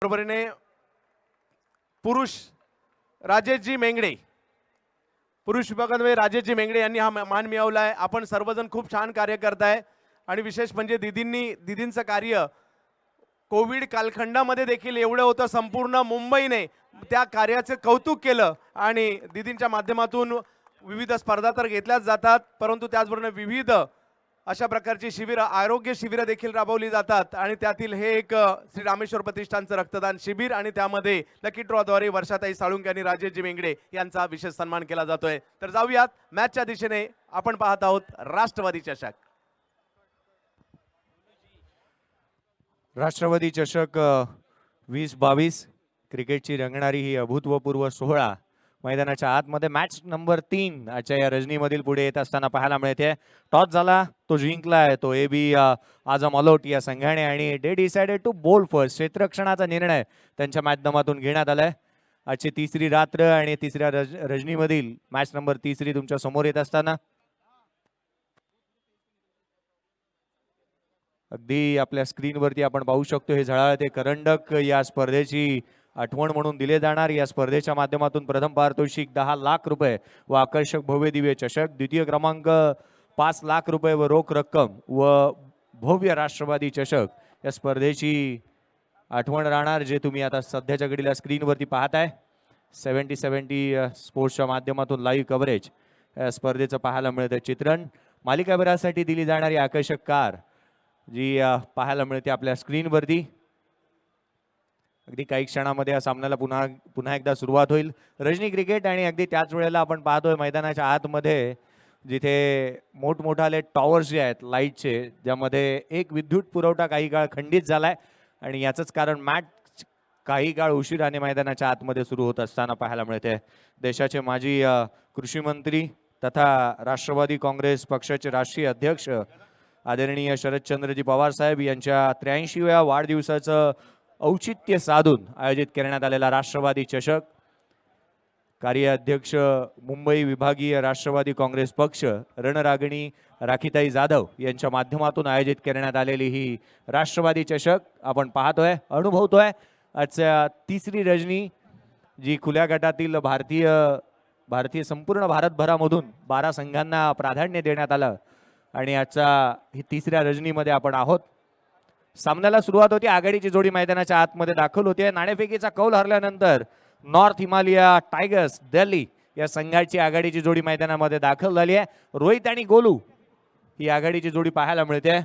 बरोबरीने पुरुष राजेशजी मेंगडे, पुरुष विभागामध्ये राजेशजी मेंगडे यांनी हा मान मिळवला आहे. आपण सर्वजण खूप छान कार्य करताय आणि विशेष म्हणजे दीदींचं कार्य कोविड कालखंडामध्ये देखील एवढं होतं, संपूर्ण मुंबईने त्या कार्याचे कौतुक केलं आणि दीदींच्या माध्यमातून विविध स्पर्धा तर घेतल्याच जातात, परंतु त्याचबरोबर विविध अशा प्रकारची शिबिरं, आरोग्य शिबिरं देखील राबवली जातात आणि त्यातील हे एक श्री रामेश्वर प्रतिष्ठानचं रक्तदान शिबिर आणि त्यामध्ये लकी ड्रॉद्वारे वर्षाताई साळुंके आणि राजेशजी मेंगडे यांचा विशेष सन्मान केला जातोय. तर जाऊयात मॅचच्या दिशेने. आपण पाहत आहोत राष्ट्रवादी चषक. राष्ट्रवादी चषक 2022 क्रिकेटची रंगणारी ही अभूतपूर्व सोहळा मैदानाच्या आतमध्ये मॅच नंबर 3 आजच्या या रजनीमधील पुढे येत असताना पाहायला मिळते. टॉस झाला, तो जिंकलाय तो AB आझम अलोट या संघाने आणि दे डिसाइडेड टू बोल फर्स्ट. क्षेत्ररक्षणाचा निर्णय त्यांच्या माध्यमातून घेण्यात आलाय. आजची तिसरी रात्र आणि तिसऱ्या रजनीमधील मॅच नंबर 3 तुमच्या समोर येत असताना अगदी आपल्या स्क्रीनवरती आपण पाहू शकतो हे झळाळते करंडक या स्पर्धेची आठवण म्हणून दिले जाणार. या स्पर्धेच्या माध्यमातून प्रथम पारितोषिक 10 लाख रुपये व आकर्षक भव्य दिव्य चषक, द्वितीय क्रमांक 5 लाख रुपये व रोख रक्कम व भव्य राष्ट्रवादी चषक या स्पर्धेची आठवण राहणार, जे तुम्ही आता सध्याच्या घडीला स्क्रीनवरती पाहताय. 70-70 स्पोर्ट्सच्या माध्यमातून लाईव्ह कव्हरेज या स्पर्धेचं पाहायला मिळतं चित्रण. मालिकाभरासाठी दिली जाणारी आकर्षक कार जी पाहायला मिळते आपल्या स्क्रीनवरती. अगदी काही क्षणामध्ये या सामन्याला पुन्हा एकदा सुरुवात होईल. रजनी क्रिकेट आणि अगदी त्याच वेळेला आपण पाहतोय मैदानाच्या आतमध्ये जिथे मोठमोठाले टॉवर्स जे आहेत लाईटचे, ज्यामध्ये एक विद्युत पुरवठा काही काळ खंडित झालाय आणि याचंच कारण मॅच काही काळ उशिराने मैदानाच्या आतमध्ये सुरू होत असताना पाहायला मिळते. देशाचे माजी कृषी मंत्री तथा राष्ट्रवादी काँग्रेस पक्षाचे राष्ट्रीय अध्यक्ष आदरणीय शरदचंद्रजी पवार साहेब यांच्या 83व्या वाढदिवसाचं औचित्य साधून आयोजित करण्यात आलेला राष्ट्रवादी चषक, कार्य अध्यक्ष मुंबई विभागीय राष्ट्रवादी काँग्रेस पक्ष रणरागिणी राखीताई जाधव यांच्या माध्यमातून आयोजित करण्यात आलेली ही राष्ट्रवादी चषक आपण पाहतोय, अनुभवतोय. आजच्या तिसरी रजनी जी खुल्या गटातील भारतीय संपूर्ण भारतभरामधून 12 संघांना प्राधान्य देण्यात आलं आणि आजच्या ही तिसऱ्या रजनीमध्ये आपण आहोत. सामन्याला सुरुवात होती, आघाडीची जोडी मैदानाच्या आतमध्ये दाखल होते. नाणेफेकीचा कौल हरल्यानंतर नॉर्थ हिमालया टायगर्स दिल्ली या संघाची आघाडीची जोडी मैदानामध्ये दाखल झाली आहे. रोहित आणि गोलू ही आघाडीची जोडी पाहायला मिळते.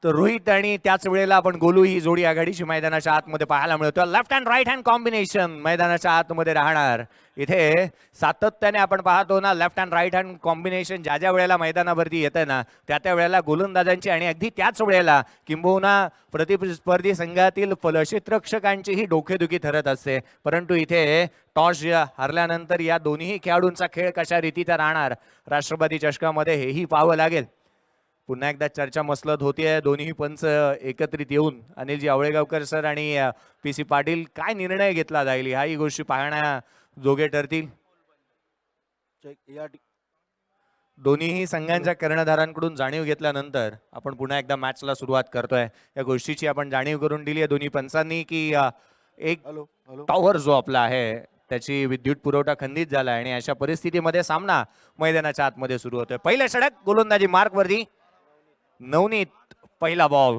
तर रोहित आणि त्याच वेळेला आपण गोलू ही जोडी आघाडीची मैदानाच्या आतमध्ये पाहायला मिळतो. Left hand right hand combination मैदानाच्या आतमध्ये राहणार. इथे सातत्याने आपण पाहतो ना, left hand right hand combination ज्या वेळेला मैदानावरती येतं ना, त्या वेळेला गोलंदाजांची आणि अगदी त्याच वेळेला किंबहुना प्रतिस्पर्धी संघातील फलक्षेत्ररक्षकांचीही डोकेदुखी ठरत असते. परंतु इथे टॉस हरल्यानंतर या दोन्ही खेळाडूंचा खेळ कशा रीतीचा राहणार राष्ट्रवादी चषकामध्ये हेही पाहावं लागेल. पुन्हा एकदा चर्चा मसलत होतीये. दोन्ही पंच एकत्रित येऊन अनिलजी आवळेगावकर सर आणि PC पाटील काय निर्णय घेतला जाईल ह्याही गोष्टी पाहण्या जोगे ठरतील. दोन्ही संघांच्या कर्णधारांकडून जाणीव घेतल्यानंतर आपण पुन्हा एकदा मॅचला सुरुवात करतोय. या गोष्टीची आपण जाणीव करून दिली आहे दोन्ही पंचांनी की एक टॉवर जो आपला आहे त्याची विद्युत पुरवठा खंडित झाला आणि अशा परिस्थितीमध्ये सामना मैदानाच्या आतमध्ये सुरू होतोय. पहिल्या षटक गोलंदाजी मार्क वरती. नवनीत पहिला ball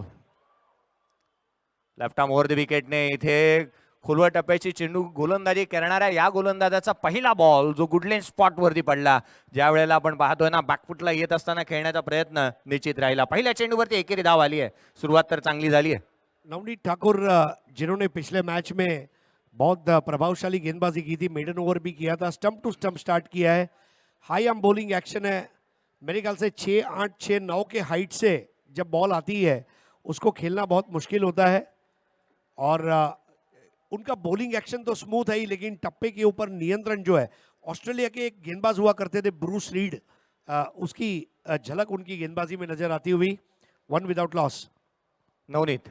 left arm over the विकेटने. इथे खोलवर टप्प्याची चेंडू गोलंदाजी करणाऱ्या या गोलंदाजाचा पहिला बॉल जो गुडलेन स्पॉट वरती पडला. ज्या वेळेला आपण पाहतोय ना, बॅकफुटला येत असताना खेळण्याचा प्रयत्न निश्चित राहिला. पहिल्या चेंडूवरती एकेरी धाव आली आहे. सुरुवात तर चांगली झाली है. नवनीत ठाकुर जिन्होंने पिछले मैच में बहुत प्रभावशाली गेंदबाजी की थी, मेडन ओवर भी किया था, स्टंप टू स्टंप स्टार्ट किया है. हाई आर्म बॉलिंग एक्शन है. मेरे ख्याल से 6-8 6-9 के हाइट से जब बॉल आती है उसको खेलना बहुत मुश्किल होता है. और उनका बॉलिंग एक्शन तो स्मूथ है ही, लेकिन टप्पे के ऊपर नियंत्रण जो है, ऑस्ट्रेलिया के एक गेंदबाज हुआ करते थे ब्रूस रीड, उसकी झलक उनकी गेंदबाजी में नजर आती हुई. 1 विदाउट लॉस. नवनीत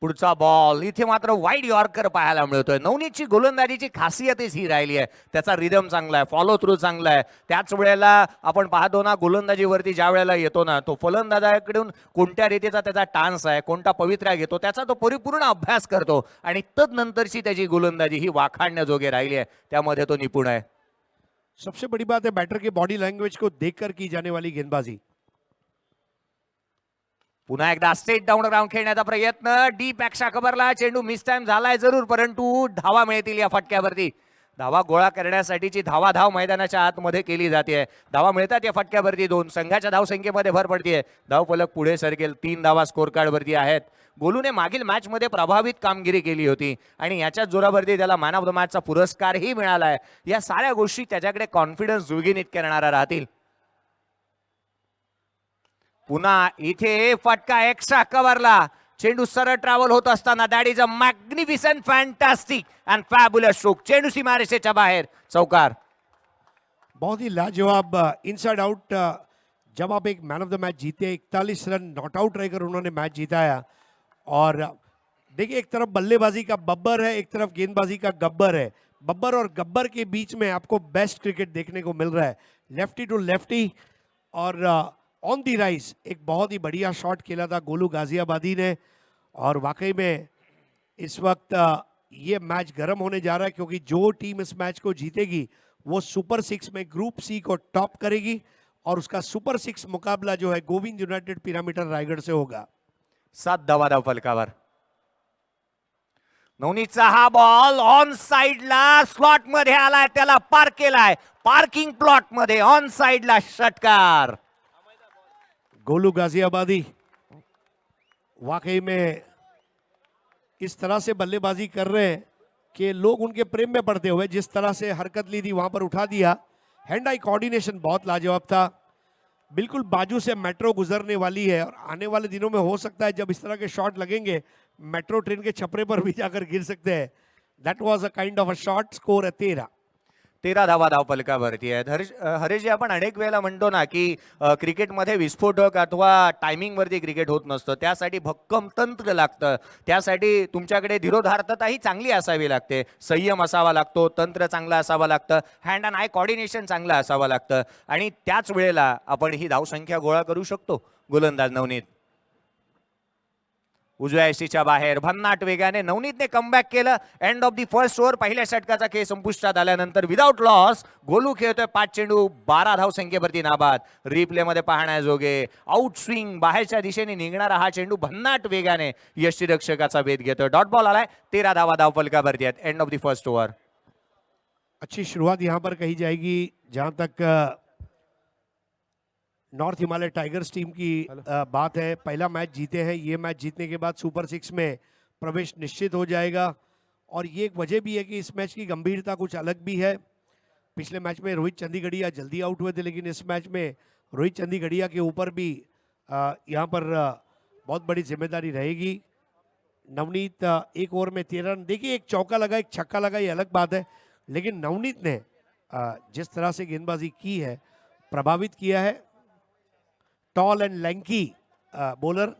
पुढचा बॉल इथे मात्र वाईड यॉर्कर पाहायला मिळतोय. नवनीतची गोलंदाजीची खासियतच ही राहिली आहे. त्याचा रिदम चांगला आहे, फॉलो थ्रू चांगला आहे. त्याच वेळेला आपण पाहतो ना, गोलंदाजीवरती ज्या वेळेला येतो ना, तो फलंदाजाकडून कोणत्या रीतीचा त्याचा टान्स आहे, कोणता पवित्रा घेतो, त्याचा तो परिपूर्ण अभ्यास करतो आणि तदनंतरची त्याची गोलंदाजी ही वाखाणण्याजोगे राहिली आहे. त्यामध्ये तो निपुण आहे. सबसे बड़ी बात है बैटर के बॉडी लैंग्वेज को देखकर की जाने वाली गेंदबाजी. पुन्हा एकदा स्ट्रेट डाऊन राऊंड खेळण्याचा प्रयत्न. डीप अक्षा कव्हरला चेंडू मिस टाइम झालाय जरूर, परंतु धावा मिळतील या फटक्यावरती. धावा गोळा करण्यासाठीची धावाधाव मैदानाच्या आतमध्ये केली जाते. धावा मिळतात या फटक्यावरती. 2 संघाच्या धावसंख्येमध्ये भर पडतीये. धावफलक पुढे सरकेल. 3 धावा स्कोर कार्ड वरती आहेत. गोलूने मागील मॅच मध्ये प्रभावित कामगिरी केली होती आणि याच्याच जोरावरती त्याला मॅन ऑफ द मॅचचा पुरस्कारही मिळालाय. या साऱ्या गोष्टी त्याच्याकडे कॉन्फिडन्स जुळगिनीत करणाऱ्या राहतील. पुन्हा इथे फटका एक्स्ट्रा कव्हरला. चेंडू सरळ ट्रॅव्हल होत असताना that is a magnificent fantastic and fabulous stroke. चेंडू सीमारेषेच्या बाहेर, चौकार. बहुत ही लाजवाब इनसाइड आउट. जब आप एक मैन ऑफ द मैच जीते, 41 रन नॉट आउट रहकर उन्होंने मैच जीताया. और देखिए, एक तरफ बल्लेबाजी का बब्बर है, एक तरफ गेंदबाजी का गब्बर है. बब्बर और गब्बर के बीच में आपको बेस्ट क्रिकेट देखने को मिल रहा है. लेफ्टी टू लेफ्टी और ऑन दी राइज एक बहुत ही बढ़िया शॉट खेला था गोलू गाजियाबादी ने. और वाकई में इस वक्त ये मैच गर्म होने जा रहा है, क्योंकि जो टीम इस मैच को जीतेगी वो सुपर 6 में ग्रुप सी को टॉप करेगी और उसका सुपर 6 मुकाबला जो है गोविंद यूनाइटेड पिरामिडल रायगढ़ से होगा. 7 धावा धाव फलकावर. नवनीतचा हा बॉल ऑन साइडला स्लॉट मध्ये आलाय, त्याला पार्क केलाय. पार्किंग प्लॉट मध्ये ऑन साइडला षटकार. गोलू गाजियाबादी वाकई में इस तरह से बल्लेबाजी कर रहे हैं कि लोग उनके प्रेम में पड़ते हुए जिस तरह से हरकत ली थी वहां पर उठा दिया. हैंड आई कोऑर्डिनेशन बहुत लाजवाब था. बिल्कुल बाजू से मेट्रो गुजरने वाली है और आने वाले दिनों में हो सकता है जब इस तरह के शॉट लगेंगे मेट्रो ट्रेन के छपरे पर भी जाकर गिर सकते हैं. That was a kind of a shot. Score है 13. 13 धावा धाव फलकावरती आहेत. हरेशजी, आपण अनेक वेळेला म्हणतो ना की क्रिकेटमध्ये विस्फोटक अथवा टायमिंग वरती क्रिकेट होत नसतं. त्यासाठी भक्कम तंत्र लागतं. त्यासाठी तुमच्याकडे धीरोधार्तता ही चांगली असावी लागते. संयम असावा लागतो, तंत्र चांगलं असावं लागतं, हँड अँड आय कोऑर्डिनेशन चांगलं असावं लागतं आणि त्याच वेळेला आपण ही धावसंख्या गोळा करू शकतो. गोलंदाज नवनीत उजव्या यष्टीच्या बाहेर भन्नाट वेगाने नवनीतने कमबॅक केलं. End of the first over. पहिल्या षटकाचा खेळ संपुष्टात आल्यानंतर विदाउट लॉस गोलू खेळतोय 5 चेंडू 12 धाव संख्येवरती नाबाद. रिप्ले मध्ये पाहण्याजोगे आउट स्विंग बाहेरच्या दिशेने निघणारा हा चेंडू भन्नाट वेगाने यष्टीरक्षकाचा वेध घेतोय. डॉट बॉल आलाय. 13 धावा धाव फलकावरती आहेत. End of the first over. अच्छी शुरुआत यहां पर कही जाएगी. जहां तक नॉर्थ हिमालय टाइगर्स टीम की बात है, पहला मैच जीते हैं. ये मैच जीतने के बाद सुपर 6 में प्रवेश निश्चित हो जाएगा. और ये एक वजह भी है कि इस मैच की गंभीरता कुछ अलग भी है. पिछले मैच में रोहित चंदीगढ़िया जल्दी आउट हुए थे, लेकिन इस मैच में रोहित चंदीगढ़िया के ऊपर भी यहाँ पर बहुत बड़ी जिम्मेदारी रहेगी. नवनीत एक ओवर में 13 रन. देखिए, एक चौका लगा, एक छक्का लगा, ये अलग बात है, लेकिन नवनीत ने जिस तरह से गेंदबाजी की है प्रभावित किया है. Tall and lanky bowler.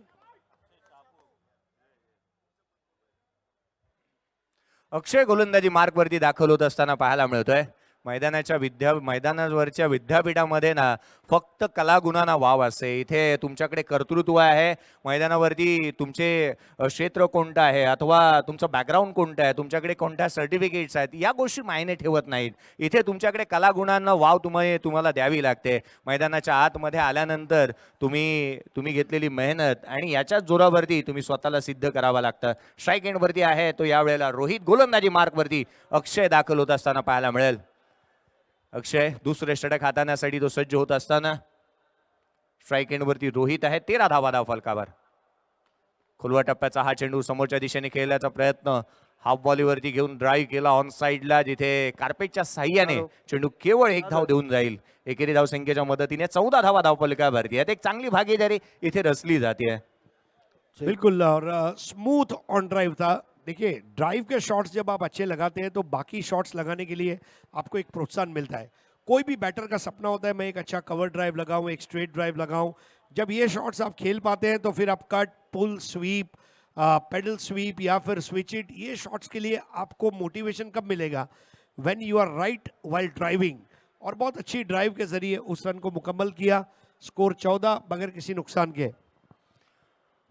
Akshay गोलंदाजी मार्क वरती दाखल होत असताना पाहायला मिळतोय. मैदानावरच्या विद्यापीठामध्ये ना फक्त कलागुणांना वाव असते. इथे तुमच्याकडे कर्तृत्व आहे. मैदानावरती तुमचे क्षेत्र कोणतं आहे अथवा तुमचं बॅकग्राऊंड कोणतं आहे, तुमच्याकडे कोणत्या सर्टिफिकेट्स आहेत, या गोष्टी मायने ठेवत नाहीत. इथे तुमच्याकडे कलागुणांना वाव तुम्हाला द्यावी लागते. मैदानाच्या आतमध्ये आल्यानंतर तुम्ही घेतलेली मेहनत आणि याच्याच जोरावरती तुम्ही स्वतःला सिद्ध करावं लागतं. स्ट्राईक एंडवरती आहे तो यावेळेला रोहित. गोलंदाजी मार्कवरती अक्षय दाखल होत असताना पाहायला मिळेल. अक्षय दुसरे षटक हाताळण्यासाठी तो सज्ज होत असताना स्ट्राईक एंडवरती रोहित आहे. 13 धावा धाव फलकावर. खुलवा टप्प्याचा हा चेंडू समोरच्या दिशेने खेळण्याचा प्रयत्न. हाफ बॉलीवरती घेऊन ड्राईव्ह केला ऑन साइडला, जिथे कार्पेटच्या साह्याने चेंडू केवळ 1 धाव देऊन जाईल. एकेरी धाव संख्येच्या मदतीने 14 धावा धाव फलकावरती आहेत. एक चांगली भागीदारी इथे रचली जाते. बिल्कुल. और स्मूथ ऑन ड्राइव था. देखिए, ड्राइव के शॉट्स जब आप अच्छे लगाते हैं तो बाकी शॉट्स लगाने के लिए आपको एक प्रोत्साहन मिलता है. कोई भी बैटर का सपना होता है मैं एक अच्छा कवर ड्राइव लगाऊं, एक स्ट्रेट ड्राइव लगाऊं. जब ये शॉट्स आप खेल पाते हैं तो फिर आप cut, pull, sweep, paddle sweep या फिर स्विच इट, ये शॉट्स के लिए आपको मोटिवेशन कब मिलेगा? When you are right while driving. और बहुत अच्छी ड्राइव के जरिए उस रन को मुकम्मल किया। स्कोर 14 बगैर किसी नुकसान के।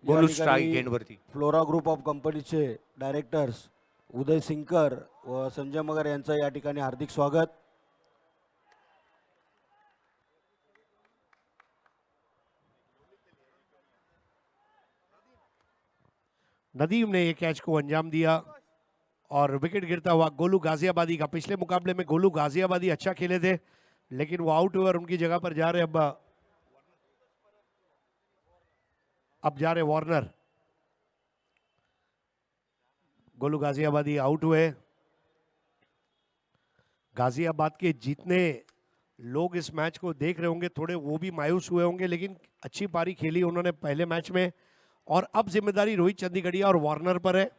गोलू या स्ट्राईक ठिकाणी एंडवरती. फ्लोरा ग्रुप ऑफ कंपनीचे डायरेक्टर्स उदय सिंगकर व संजय मगर यांचं या ठिकाणी हार्दिक स्वागत. नदीम ने ये कैच को अंजाम दिया और विकेट गिरता हुआ गोलू गाजियाबादी का। पिछले मुकाबले में गोलू गाजियाबादी अच्छा खेले थे, लेकिन वो आउट हुए और उनकी जगह पर जा रहे अब जा रहे वार्नर। गोलू गाजियाबादी आउट हुए। गाजियाबाद के जितने लोग इस मैच को देख रहे होंगे थोड़े वो भी मायूस हुए होंगे, लेकिन अच्छी पारी खेली उन्होंने पहले मैच में। और अब जिम्मेदारी रोहित चंडीगढ़िया और वार्नर पर है।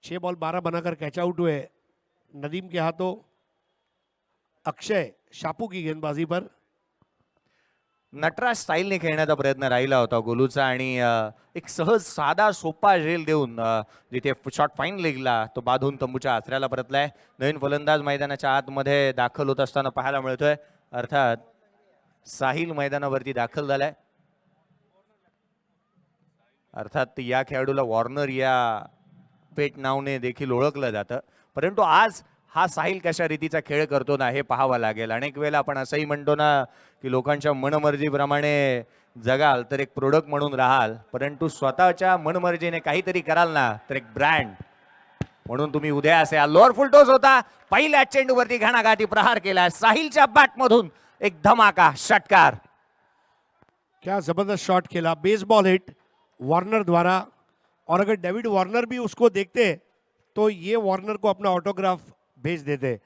6 बॉल 12 बनाकर कैच आउट हुए। नदीम के हाथों अक्षय शापू की गेंदबाजी पर। नटराज स्टाईलने खेळण्याचा प्रयत्न राहिला होता गोलूचा आणि एक सहज साधा सोपा झेल देऊन जिथे शॉट फाईन लेगला तो बांधून तंबूच्या आसऱ्याला परतलाय. नवीन फलंदाज मैदानाच्या आतमध्ये दाखल होत असताना पाहायला मिळतोय, अर्थात साहिल मैदानावरती दाखल झालाय. अर्थात या खेळाडूला वॉर्नर या पेट नावने देखील ओळखलं जातं, परंतु आज हा साहिल कशा रीतीचा खेळ करतो ना हे पाहावं लागेल. अनेक वेळेला आपण असंही म्हणतो ना की लोकांच्या मनमर्जीप्रमाणे जगाल तर एक प्रोडक्ट म्हणून राहाल, परंतु स्वतःच्या मनमर्जीने काहीतरी कराल ना तर एक ब्रँड म्हणून तुम्ही उद्या असाल. लोअर फुलटोस होता, पहिल्या चेंडूवरती घणाघाती प्रहार केला साहिलच्या बॅटमधून. एक धमाका षटकार. क्या जबरदस्त शॉट खेला, बेसबॉल हिट वार्नर द्वारा। और अगर डेविड वार्नर भी उसको देखते तो ये वार्नर को अपना ऑटोग्राफ भेज देते।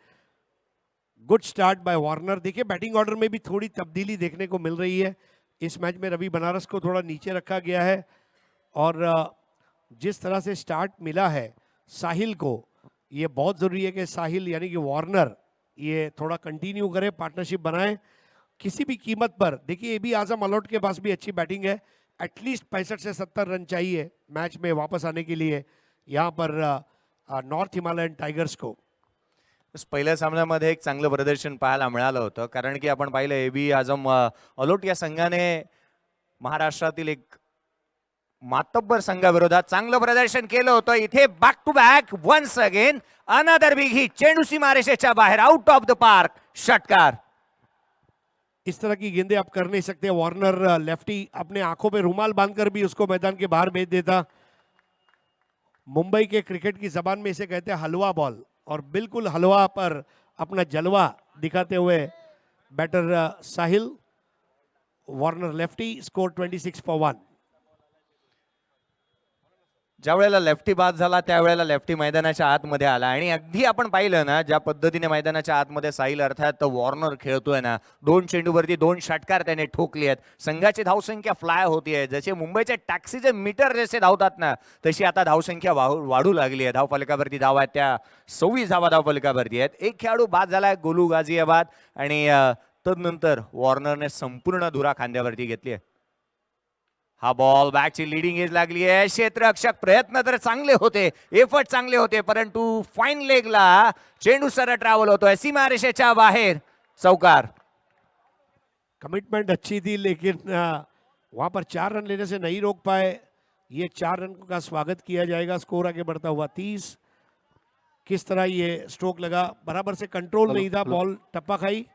Good start by Warner. देखिए बैटिंग ऑर्डर में भी थोड़ी तब्दीली देखने को मिल रही है। इस मैच में रवि बनारस को थोड़ा नीचे रखा गया है और जिस तरह से स्टार्ट मिला है साहिल को, ये बहुत ज़रूरी है कि साहिल यानी कि वार्नर ये थोड़ा कंटिन्यू करे, पार्टनरशिप बनाए किसी भी कीमत पर। देखिए ये भी आजम अलोट के पास भी अच्छी बैटिंग है, एटलीस्ट 65 से 70 रन चाहिए मैच में वापस आने के लिए यहाँ पर नॉर्थ हिमालयन टाइगर्स को। पहिल्या सामन्यामध्ये एक चांगलं प्रदर्शन पाहायला मिळालं होतं, कारण की आपण पाहिलं एबी आझम अलोट या संघाने महाराष्ट्रातील एक मातब्बर संघाविरोधात चांगलं प्रदर्शन केलं होतं. इथे back to back once again another big hit, चेंडू सीमारेषेच्या बाहेर, आउट ऑफ द पार्क, षटकार. इस तरह की गेंदें आप कर नहीं सकते। वार्नर लेफ्टी अपने आंखों पे रुमाल बांधकर भी उसको मैदान के बाहर भेज देता। मुंबई के क्रिकेट की जबान में इसे कहते हैं हलवा बॉल, और बिल्कुल हलवा पर अपना जलवा दिखाते हुए batter Sahil. Warner lefty, score 26 for 1। ज्या वेळेला लेफ्टी बाद झाला त्यावेळेला लेफ्टी मैदानाच्या आतमध्ये आला आणि अगदी आपण पाहिलं ना ज्या पद्धतीने मैदानाच्या आतमध्ये साहिल अर्थात वॉर्नर खेळतोय ना, 2 चेंडूवरती 2 षटकार त्याने ठोकली आहेत. संघाची धावसंख्या फ्लाय होतीये. जसे मुंबईचे टॅक्सीचे मीटर जसे धावतात ना तशी आता धावसंख्या वाढू लागली आहे. धावफलकावरती धावा आहेत त्या 26 धावा धावफलकावरती आहेत. एक खेळाडू बाद झालाय गोलू गाझियाबाद आणि तदनंतर वॉर्नरने संपूर्ण धुरा खांद्यावरती घेतली आहे. हा बॉल बॅकची लिडिंग एज लागली आहे. क्षेत्ररक्षक प्रयत्न तर चांगले होते, एफर्ट चांगले होते, परंतु फाईन लेगला चेंडू सरळ ट्रॅव्हल होतोय सीमारेषेच्या बाहेर, चौकार. कमिटमेंट अच्छी थी लेकिन वहां पर 4 रन लेने से नहीं रोक पाए। ये 4 रन का स्वागत किया जाएगा। स्कोर आगे बढ़ता हुआ 30। किस तरह ये स्ट्रोक लगा, बराबर से कंट्रोल नहीं था, बॉल टप्पा खाई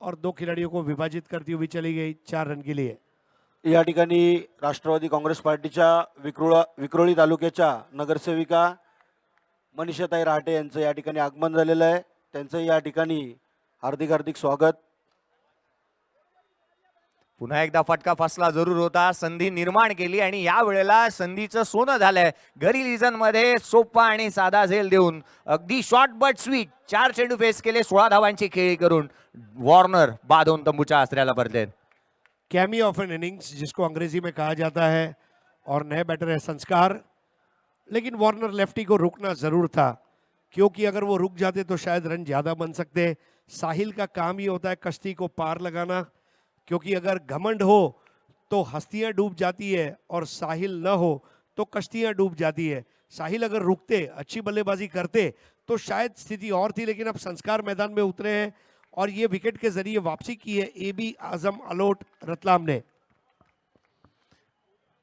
और 2 खिलाड़ियों को विभाजित करती हुई चली गई 4 रन के लिए। या ठिकाणी राष्ट्रवादी काँग्रेस पार्टीच्या विक्रोळी तालुक्याच्या नगरसेविका मनीषाताई राहटे यांचं या ठिकाणी आगमन झालेलं आहे. त्यांचं या ठिकाणी हार्दिक हार्दिक स्वागत. पुन्हा एकदा फटका फसला जरूर होता, संधी निर्माण केली आणि या वेळेला संधीचं सोनं झालंय. घरी लिझन मध्ये सोपा आणि साधा झेल देऊन अगदी शॉर्ट बट स्वीट 4 चेंडू फेस केले, 16 धावांची खेळी करून वॉर्नर बाधून तंबूच्या आसऱ्याला परतले. कैमी ऑफ एन इनिंग्स जिसको अंग्रेजी में कहा जाता है, और नए बैटर है संस्कार। लेकिन वार्नर लेफ्टी को रुकना जरूर था, क्योंकि अगर वो रुक जाते तो शायद रन ज्यादा बन सकते। साहिल का काम ही होता है कश्ती को पार लगाना, क्योंकि अगर घमंड हो तो हस्तियां डूब जाती है और साहिल न हो तो कश्तियां डूब जाती है। साहिल अगर रुकते, अच्छी बल्लेबाजी करते तो शायद स्थिति और थी, लेकिन अब संस्कार मैदान में उतरे हैं और ये विकेट के जरिए वापसी की है AB आजम अलोट रतलाम ने।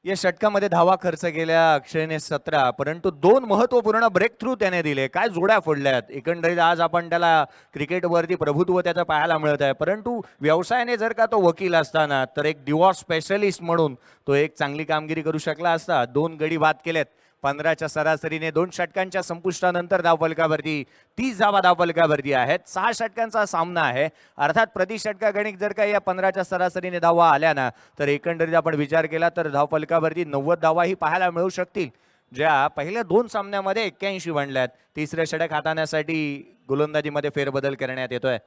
या षटकामध्ये धावा खर्च केल्या अक्षयने 17, परंतु 2 महत्वपूर्ण ब्रेक थ्रू त्याने दिले. काय जोड्या फोडल्यात. एकंदरीत आज आपण त्याला क्रिकेटवरती प्रभुत्व त्याचं पाहायला मिळत आहे, परंतु व्यवसायाने जर का तो वकील असताना तर एक डिवॉर्स स्पेशलिस्ट म्हणून तो एक चांगली कामगिरी करू शकला असता. 2 गडी बाद केलेत. 15च्या सरासरीने 2 षटकांच्या संपुष्टानंतर धावफलकावरती 30 धावा धावफलकावरती आहेत. 6 षटकांचा सामना आहे. अर्थात प्रति षटका गणित जर का या 15च्या सरासरीने धावा आल्या ना तर एकंदरीत आपण विचार केला तर धावफलकावरती 90 धावाही पाहायला मिळू शकतील, ज्या पहिल्या 2 सामन्यामध्ये 81 बनल्यात. तिसरे षटक हाताळण्यासाठी गोलंदाजीमध्ये फेरबदल करण्यात येतोय.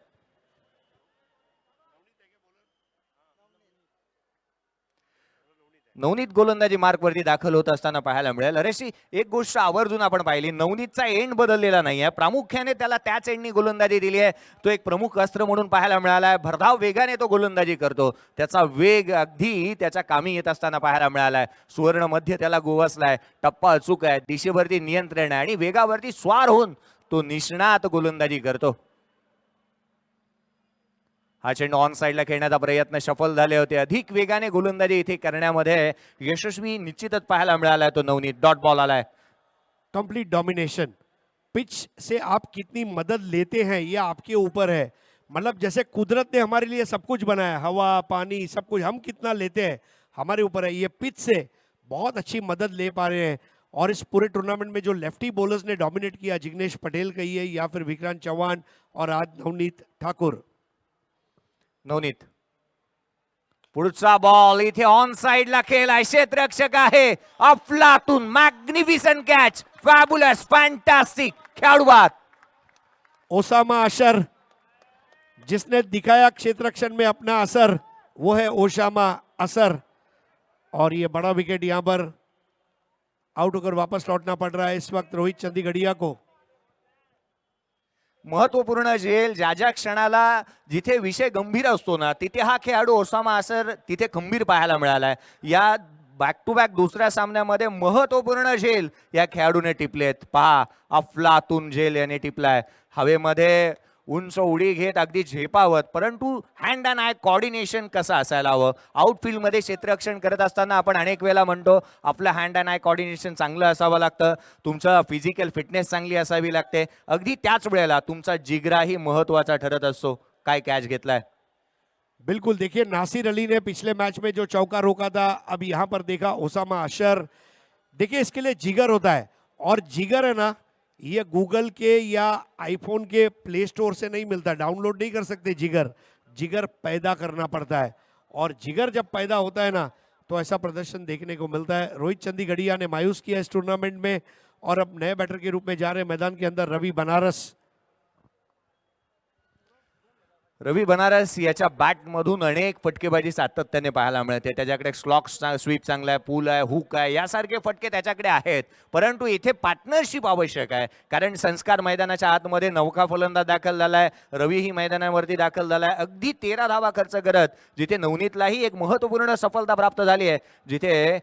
नवनीत गोलंदाजी मार्कवरती दाखल होत असताना पाहायला मिळेल. अरेशी, एक गोष्ट आवर्जून आपण पाहिली, नवनीतचा एंड बदललेला नाही आहे. प्रामुख्याने त्याला त्याच एंडनी गोलंदाजी दिली आहे. तो एक प्रमुख अस्त्र म्हणून पाहायला मिळाला आहे. भरधाव वेगाने तो गोलंदाजी करतो. त्याचा वेग अगदी त्याच्या कामी येत असताना पाहायला मिळाला आहे. सुवर्ण मध्य त्याला गोवसलाय. टप्पा अचूक आहे. दिशेवरती नियंत्रण आहे आणि वेगावरती स्वार होऊन तो निष्णात गोलंदाजी करतो. हा चेंडू ऑन साइडला खेळण्याचा प्रयत्न सफल झाले होते. अधिक वेगाने गोलंदाजी इथे करण्यामध्ये यशस्वी निश्चितच पाहायला मिळाला तो नवनीत. डॉट बॉल आलाय. Complete domination. पिच से आप कितनी मदद लेते हैं ये आपके ऊपर है। मतलब जैसे कुदरत ने हमारे लिए सब कुछ बनाया, हवा पानी सब कुछ, हम कितना लेते हैं हमारे ऊपर है। ये पिच से बहुत अच्छी मदद ले पा रहे हैं और इस पूरे टूर्नामेंट में जो लेफ्टी बॉलर्स ने डोमिनेट किया, जिग्नेश पटेल कहिए या फिर विक्रांत चौहान और आज नवनीत ठाकुर। नवनीत, पुढचा बॉल इथे ऑन साइडला खेळलाय. क्षेत्ररक्षक आहे अफलातून. मॅग्निफिसंट कॅच, फॅबुलस, फैंटास्टिक खेळाडू बाद. ओसामा अशर, जिसने दिखाया क्षेत्ररक्षण में अपना असर, वो है ओसामा असर। और ये बड़ा विकेट यहां पर आउट होकर वापस लौटना पड़ रहा है इस वक्त रोहित चंदीगढ़िया को। महत्वपूर्ण झेल, ज्या ज्या क्षणाला जिथे विषय गंभीर असतो ना तिथे हा खेळाडू ओसामा असर तिथे खंबीर पाहायला मिळालाय. या बॅक टू बॅक दुसऱ्या सामन्यामध्ये महत्वपूर्ण झेल या खेळाडूने टिपलेत. पहा, अफलातून झेल याने टिपलाय. हवेमध्ये उंच उडी घेत अगदी झेपावत, परंतु हँड अँड आय कॉर्डिनेशन कसं असायला हवं. आउटफील्डमध्ये क्षेत्ररक्षण करत असताना आपण अनेक वेळा म्हणतो आपलं हँड अँड आय कॉर्डिनेशन चांगलं असावं लागतं, तुमचं फिजिकल फिटनेस चांगली असावी लागते. अगदी त्याच वेळेला तुमचा जिगराही महत्वाचा ठरत असतो. काय कॅच घेतलाय. बिल्कुल, देखिए नासिर अली ने पिछले मैच में जो चौका रोका था, अब यहां पर देखा ओसामा अशर। देखिए इसके लिए जिगर होता है और जिगर है ना, ये गूगल के या आईफोन के प्ले स्टोर से नहीं मिलता, डाउनलोड नहीं कर सकते। जिगर जिगर पैदा करना पड़ता है और जिगर जब पैदा होता है ना तो ऐसा प्रदर्शन देखने को मिलता है। रोहित चंदीगढ़िया ने मायूस किया इस टूर्नामेंट में और अब नए बैटर के रूप में जा रहे मैदान के अंदर रवि बनारस। रवि बनारस याच्या बॅटमधून अनेक फटकेबाजी सातत्याने पाहायला मिळते. त्याच्याकडे स्लॉक स्वीप चांगला आहे, पूल आहे, हुक आहे, यासारखे फटके त्याच्याकडे आहेत. परंतु इथे पार्टनरशिप आवश्यक आहे, कारण संस्कार मैदानाच्या आतमध्ये नौका फलंदाज दाखल झालाय. रवीही मैदानावरती दाखल झालाय. अगदी 13 धावा खर्च करत जिथे नवनीतलाही एक महत्वपूर्ण सफलता प्राप्त झाली आहे, जिथे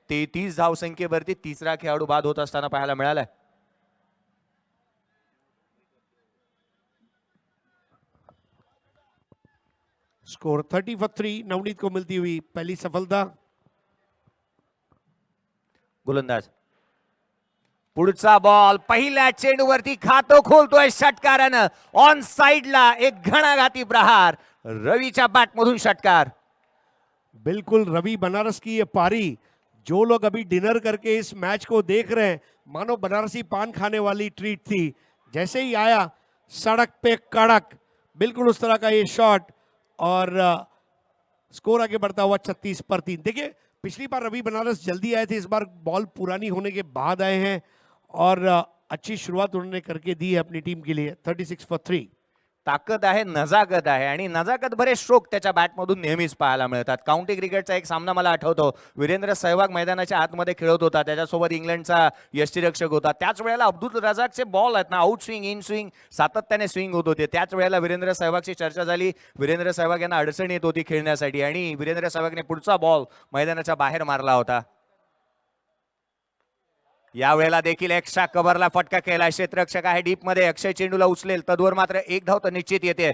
33 धावसंख्येवरती तिसरा खेळाडू बाद होत असताना पाहायला मिळालाय. स्कोर 30 for 3, नवनीत को मिलती हुई पहली सफलता। गोलंदाज, पुढचा बॉल पहिल्या चेंडूवरती खातो खोलतोय षटकारानं. ऑन साइडला एक घणाघाती प्रहार, रवीच्या बॅटमधून षटकार. बिल्कुल, रवि बनारस की ये पारी, जो लोग अभी डिनर करके इस मैच को देख रहे हैं, मानो बनारसी पान खाने वाली ट्रीट थी। जैसे ही आया सड़क पे कड़क, बिल्कुल उस तरह का ये शॉट और स्कोर आगे बढ़ता हुआ 36 पर 3। देखिए पिछली बार रवि बनारस जल्दी आए थे, इस बार बॉल पुरानी होने के बाद आए हैं और अच्छी शुरुआत उन्होंने करके दी है अपनी टीम के लिए। 36 for 3। ताकद आहे, नजाकत आहे आणि नजाकत भरे स्ट्रोक त्याच्या बॅटमधून नेहमीच पाहायला मिळतात. काउंटी क्रिकेटचा एक सामना मला आठवतो, वीरेंद्र सहवाग मैदानाच्या आतमध्ये खेळत होता, त्याच्यासोबत इंग्लंडचा यष्टीरक्षक होता. त्याच वेळेला अब्दुल रजाकचे बॉल आहेत ना, आउट स्विंग इन स्विंग सातत्याने स्विंग होत होते. त्याच वेळेला वीरेंद्र सहवागची चर्चा झाली. वीरेंद्र सहवाग यांना अडचण येत होती खेळण्यासाठी आणि वीरेंद्र सहवागने पुढचा बॉल मैदानाच्या बाहेर मारला होता. यावेळेला देखील एक्स्ट्रा कव्हरला फटका केला. क्षेत्ररक्षक आहे डीप मध्ये, अक्षय चेंडूला उचलेल, तद्वर मात्र एक धाव तर निश्चित येते.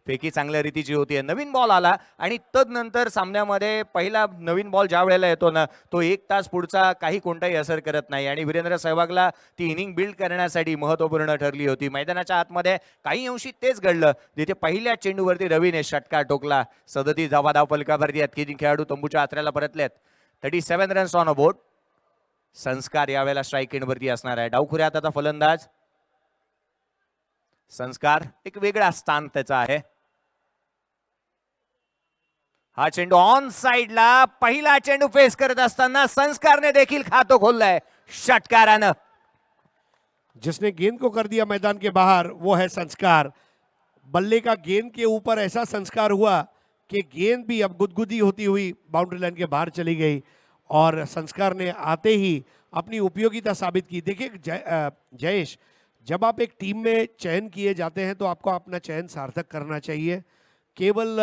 फेकी चांगल्या रीतीची होती. नवीन बॉल आला आणि तदनंतर सामन्यामध्ये पहिला नवीन बॉल ज्या वेळेला येतो ना, तो 1 तास पुढचा काही कोणताही असर करत नाही आणि वीरेंद्र सहवागला ती इनिंग बिल्ड करण्यासाठी महत्वपूर्ण ठरली होती. मैदानाच्या आतमध्ये काही अंशी तेच घडलं जिथे पहिल्या चेंडूवरती रवीने षटकार ठोकला. 37 धावा धाव फलकावरती आहेत. किती खेळाडू तंबूच्या आचऱ्याला परतलेत. 37 रन्स ऑन अ बोर्ड. संस्कार यावेळेला स्ट्राईक एंडवरती असणार आहे. डावखुऱ्यात आता फलंदाज संस्कार, एक वेगळा स्थान त्याचा आहे. हा चेंडू ऑन साइडला, पहिला चेंडू फेस करत असताना संस्कारने देखील खातं खोललंय षटकारानं. जिसने गेंद को कर दिया मैदान के बाहर वो है संस्कार. बल्ले का गेंद के ऊपर ऐसा संस्कार हुआ कि गेंद भी अब गुदगुदी होती हुई बाउंड्री लाइन के बाहर चली गई और संस्कार ने आते ही अपनी उपयोगिता साबित की. देखिए जयेश, जब आप एक टीम में चयन किए जाते हैं तो आपको अपना चयन सार्थक करना चाहिए. केवल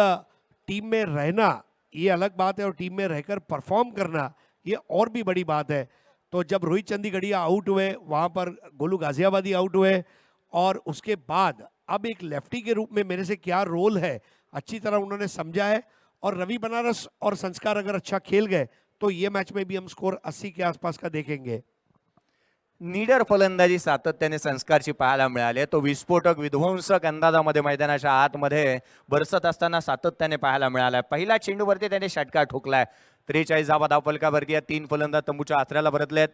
टीम में रहना ये अलग बात है और टीम में रहकर परफॉर्म करना ये और भी बड़ी बात है. तो जब रोहित चंदीगढ़िया आउट हुए, वहाँ पर गोलू गाजियाबादी आउट हुए और उसके बाद अब एक लेफ्टी के रूप में मेरे से क्या रोल है अच्छी तरह उन्होंने समझा है. और रवि बनारस और संस्कार अगर अच्छा खेल गए तो ये मैच में भी हम स्कोर 80 के आसपास का देखेंगे. नीडर फलंदाजी सातत्याने संस्कारची पाहायला मिळाली. तो विस्फोटक विध्वंसक अंदाजामध्ये मैदानाच्या आतमध्ये बरसत असताना सातत्याने पाहायला मिळाला. पहिला चेंडूवरती त्याने षटकार ठोकलाय. 43 धावा धाव फलकावरती 3 फलंदाज तंबूच्या आचऱ्याला परतलेत.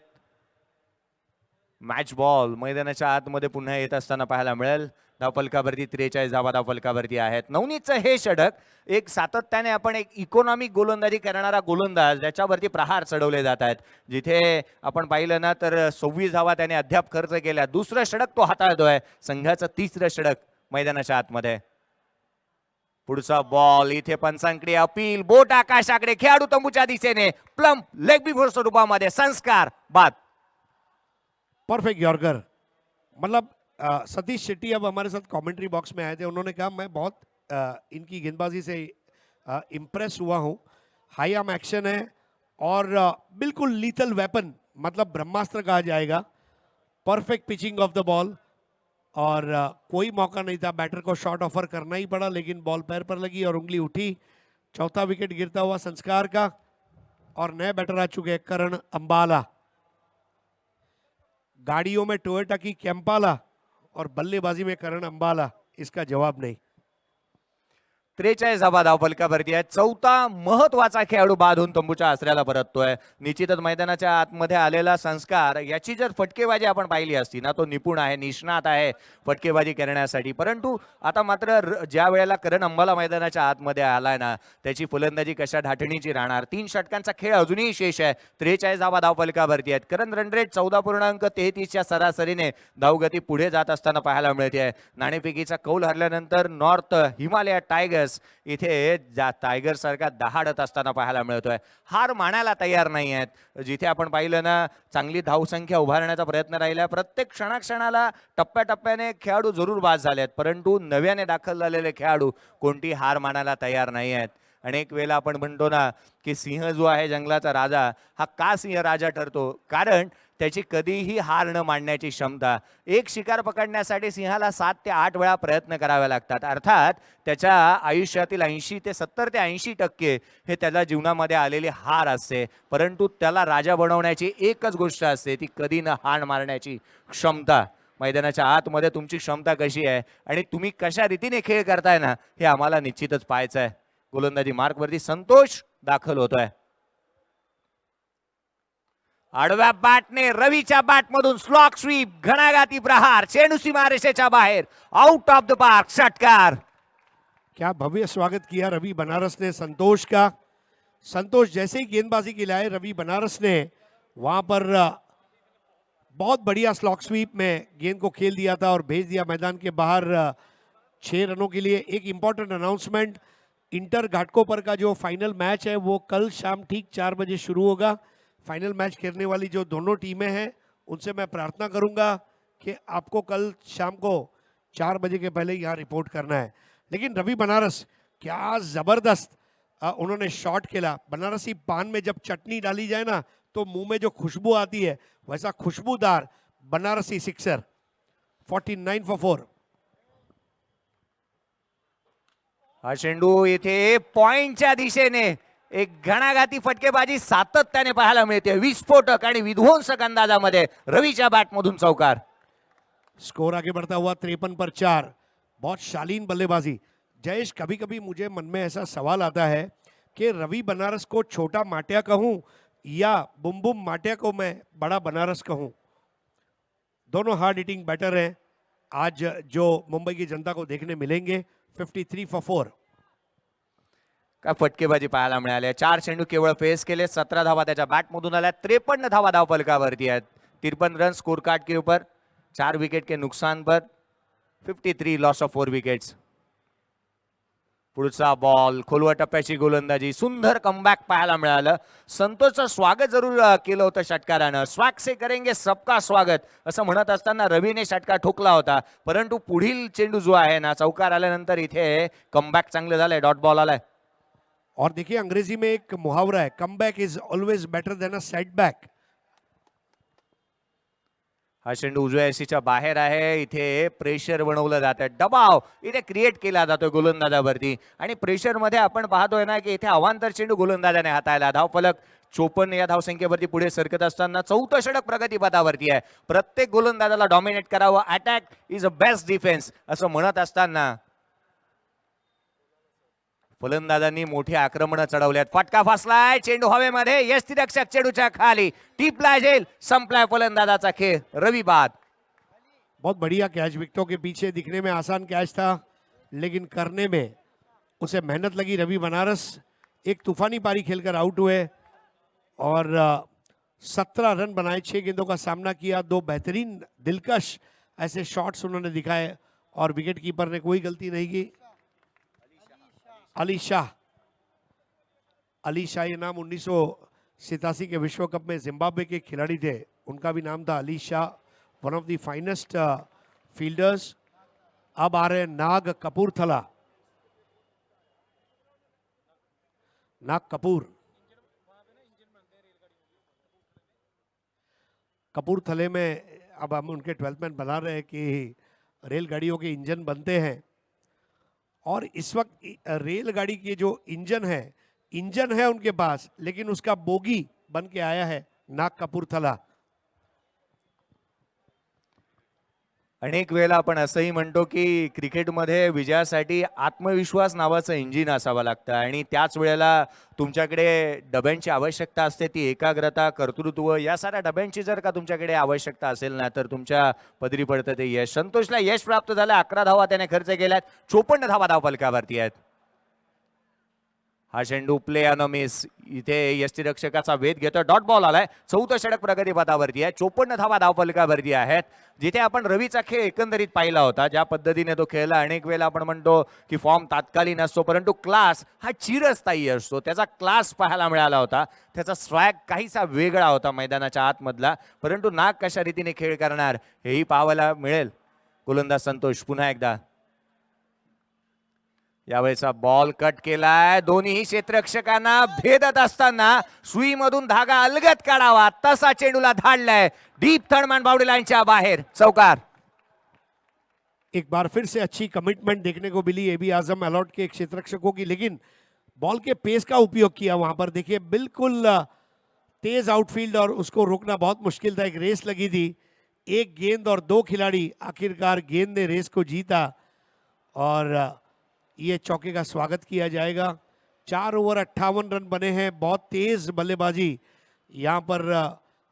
मॅच बॉल मैदानाच्या आतमध्ये पुन्हा येत असताना पाहायला मिळेल. धावफलकावरती 43 धावा धावफलकावरती आहेत. नवनीतचं हे षटक एक सातत्याने आपण एक इकॉनॉमिक गोलंदाजी करणारा गोलंदाज ज्याच्यावरती प्रहार चढवले जात आहेत. जिथे आपण पाहिलं ना तर 26 धावा त्याने अद्याप खर्च केल्या. दुसरं षटक तो हाताळतोय. संघाचं तिसरं षटक मैदानाच्या आतमध्ये. पुढचा बॉल इथे पंचांकडे अपील, बोट आकाशाकडे, खेळाडू तंबूच्या दिशेने, प्लम्प लेग बिफोर स्वरूपामध्ये संस्कार बाद. Perfect yorker. मतलब सतीश शेट्टी अब हमारे साथ कमेंट्री बॉक्स में आए थे. उन्होंने कहा मैं बहुत इनकी गेंदबाजी से इम्प्रेस हुआ हूँ. हाई आर्म एक्शन है और बिल्कुल लीथल वेपन, मतलब ब्रह्मास्त्र कहा जाएगा. Perfect pitching of the ball और कोई मौका नहीं था. बैटर को शॉट ऑफर करना ही पड़ा लेकिन बॉल पैर पर लगी और उंगली उठी. चौथा विकेट गिरता हुआ संस्कार का और नए बैटर आ चुके हैं करण अंबाला. गाड़ियों में टोयोटा की कैंपाला और बल्लेबाजी में करण अंबाला, इसका जवाब नहीं. 43 धावा धाव फलकावरती आहे. चौथा महत्वाचा खेळाडू बाद होऊन तंबूच्या आसऱ्याला परततोय. निश्चितच मैदानाच्या आतमध्ये आलेला संस्कार याची जर फटकेबाजी आपण पाहिली असती ना, तो निपुण आहे, निष्णात आहे फटकेबाजी करण्यासाठी. परंतु आता मात्र ज्या वेळेला करण अंबाला मैदानाच्या आतमध्ये आलाय ना, त्याची फलंदाजी कशा ढाठणीची राहणार. 3 षटकांचा खेळ अजूनही शेष आहे. 43 धावा धाव फलकावरती आहेत. करण रन रेट 14.33च्या सरासरीने धावगती पुढे जात असताना पाहायला मिळते. नाणेफेकीचा कौल हरल्यानंतर नॉर्थ हिमालय टायगर्स इथे टायगर सारखा दहाडत असताना पाहायला मिळतोय. हार मानायला तयार नाही आहेत. जिथे आपण पाहिलं ना, चांगली धावसंख्या उभारण्याचा प्रयत्न राहिला. प्रत्येक क्षणाक्षणाला टप्प्याटप्प्याने खेळाडू जरूर बाद झाले आहेत, परंतु नव्याने दाखल झालेले खेळाडू कोणती हार मानायला तयार नाही आहेत. अनेक वेळेला आपण म्हणतो ना की सिंह जो आहे जंगलाचा राजा, हा का सिंह राजा ठरतो, कारण त्याची कधीही हार न मानण्याची क्षमता. एक शिकार पकडण्यासाठी सिंहाला 7 ते 8 वेळा प्रयत्न करावे लागतात. अर्थात त्याच्या आयुष्यातील 80 ते 70 ते 80% हे त्याला जीवनामध्ये आलेली हार असते, परंतु त्याला राजा बनवण्याची एकच गोष्ट असते, ती कधी न हार मारण्याची क्षमता. मैदानाच्या आतमध्ये तुमची क्षमता कशी आहे आणि तुम्ही कशा रीतीने खेळ करताय ना, हे आम्हाला निश्चितच पाहायचं आहे. गोलंदाजी मार्कवरती संतोष दाखल होतोय. आडव्या बॅटने रवीच्या बॅटमधून स्लॉक स्वीप, घणाघाती प्रहार, चेंडू सीमारेषेच्या बाहेर, आउट ऑफ द पार्क, षटकार. क्या भव्य स्वागत किया रवि बनारस ने संतोष का. संतोष जैसे ही गेंदबाजी के लिए आए, रवि बनारस ने वहां पर बहुत बढ़िया स्लॉक स्वीप में गेंद को खेल दिया था और भेज दिया मैदान के बाहर. 6 रनों के लिए। एक इम्पॉर्टेंट अनाउंसमेंट, इंटर घाटकोपर का जो फाइनल मैच है वो कल शाम ठीक 4 बजे शुरू होगा। फाइनल मैच खेलने वाली जो दोनों टीमें हैं उनसे मैं प्रार्थना करूंगा कि आपको कल शाम को 4 बजे के पहले यहाँ रिपोर्ट करना है। लेकिन रवि बनारस क्या ज़बरदस्त उन्होंने शॉट खेला। बनारसी पान में जब चटनी डाली जाए ना तो मुंह में जो खुशबू आती है वैसा खुशबूदार बनारसी सिक्सर। 49 for 4। हा चेंडू इथे पॉइंटच्या दिशेने एक घणाघाती फटकेबाजी सातत्याने पाहायला मिळते। विस्फोटक आणि विध्वंसक अंदाजामध्ये रवीच्या बॅटमधून चौकार। स्कोर आगे बढ़ता हुआ 53 पर 4। बहुत शालीन बल्लेबाजी। जयेश, कभी कभी मुझे मन में ऐसा सवाल आता है कि रवि बनारस को छोटा माटिया कहूं या बुम बुम माटिया को मैं बड़ा बनारस कहूं। दोनों हार्ड हिटिंग बैटर हैं आज जो मुंबई की जनता को देखने मिलेंगे। 53 for 4। काय फटकेबाजी पाहायला मिळाली। 4 चेंडू केवळ फेस केले, 17 धावा त्याच्या बॅटमधून आल्या, 53 धावा धावफलकावरती आहेत। 53 रन स्कोर कार्ड के ऊपर, 4 विकेट के नुकसान पर 53 लॉस ऑफ 4 विकेट्स। पुढचा बॉल, खोलवर टप्प्याची गोलंदाजी, सुंदर कमबॅक पाहायला मिळालं। संतोषचं स्वागत जरूर केलं होतं षटकारानं। स्वॅग से करेंगे सबका स्वागत असं म्हणत असताना रवीने षटकार ठोकला होता, परंतु पुढील चेंडू जो आहे ना चौकार आल्यानंतर इथे कमबॅक चांगलं झालंय, डॉट बॉल आलाय। और देखिए अंग्रेजी में एक मुहावरा है, comeback is always better than a setback. हा चेंडू उजव्या एसीच्या बाहेर आहे। इथे प्रेशर बनवलं जात आहे, दबाव इथे क्रिएट केला जातोय गोलंदाजावरती आणि प्रेशर मध्ये आपण पाहतोय ना की इथे अवांतर चेंडू गोलंदाजाने हाताळला। धावफलक 54 या धावसंख्येवरती पुढे सरकत असताना चौथं षटक प्रगतीपथावरती आहे। प्रत्येक गोलंदाजाला डॉमिनेट करावं, attack is a best defence असं म्हणत असताना फलंदाजांनी मोठी आक्रमण चढवल्यात। फटका फसलाय, चेंडू हवेमध्ये, यष्टिरक्षक चेंडूच्या खाली टिपला जाईल, संपलाय फलंदाजाचा खेळ। रवि बाद। बहुत बढ़िया कैच, विकेटों के पीछे दिखने में आसान कैच था लेकिन करने में उसे मेहनत लगी। रवि बनारस एक तूफानी पारी खेलकर आउट हुए और 17 रन बनाए, 6 गेंदों का सामना किया। 2 बेहतरीन दिलकश ऐसे शॉट्स उन्होंने दिखाए और विकेट कीपर ने कोई गलती नहीं की। अली शाह ये नाम 1987 के विश्व कप में जिम्बाब्वे के खिलाड़ी थे, उनका भी नाम था Ali Shah, one of the finest fielders. अब आ रहे नाग कपूरथला। नाग कपूरथले में अब हम उनके 12th मैन बना रहे हैं कि रेलगाड़ियों के इंजन बनते हैं और इस वक्त रेलगाड़ी के जो इंजन है उनके पास, लेकिन उसका बोगी बन के आया है नाग कपूरथला। अनेक वेळेला आपण असंही म्हणतो की क्रिकेटमध्ये विजयासाठी आत्मविश्वास नावाचं इंजिन असावं लागतं आणि त्याच वेळेला तुमच्याकडे डब्यांची आवश्यकता असते, ती एकाग्रता, कर्तृत्व, या साऱ्या डब्यांची जर का तुमच्याकडे आवश्यकता असेल ना तर तुमच्या पदरी पडतं ते यश। संतोषला यश प्राप्त झालं, 11 धावा त्याने खर्च केल्यात, 54 धावा धावफलकावरती आहेत। हा चेंडू प्ले अन मिस, इथे यष्टिरक्षकाचा वेध घेतो, डॉट बॉल आलाय। चौथं षटक प्रगतीपथावरती आहे, 54 धावा धावफलकावरती आहेत। जिथे आपण रवीचा खेळ एकंदरीत पाहिला होता, ज्या पद्धतीने तो खेळला, अनेक वेळेला आपण म्हणतो की फॉर्म तात्कालीन असतो परंतु क्लास हा चिरस्थायी असतो। त्याचा क्लास पाहायला मिळाला होता, त्याचा स्वॅग काहीसा वेगळा होता मैदानाच्या आतमधला, परंतु नाग कशा रीतीने खेळ करणार हेही पाहायला मिळेल। गोलंदाज संतोष पुन्हा एकदा, यावेळेचा बॉल कट केलाय, दोन्ही क्षेत्ररक्षकांना भेदत असताना सुईमधून धागा अलगद काढावा तसा चेंडूला धाडलाय, डीप थर्डमॅन बाउंड्री लाईनच्या बाहेर, चौकार। एक बार फिर से अच्छी कमिटमेंट देखने को मिली एबी आजम अलॉट के क्षेत्ररक्षकों की, लेकिन बॉल के पेस का उपयोग किया वहां पर। देखिए बिल्कुल तेज आउटफील्ड और उसको रोकना बहुत मुश्किल था। एक रेस लगी थी, एक गेंद और 2 खिलाड़ी, आखिरकार गेंद ने रेस को जीता और ये चौके का स्वागत किया जाएगा। 4 ओवर 58 रन बने हैं, बहुत तेज बल्लेबाजी यहाँ पर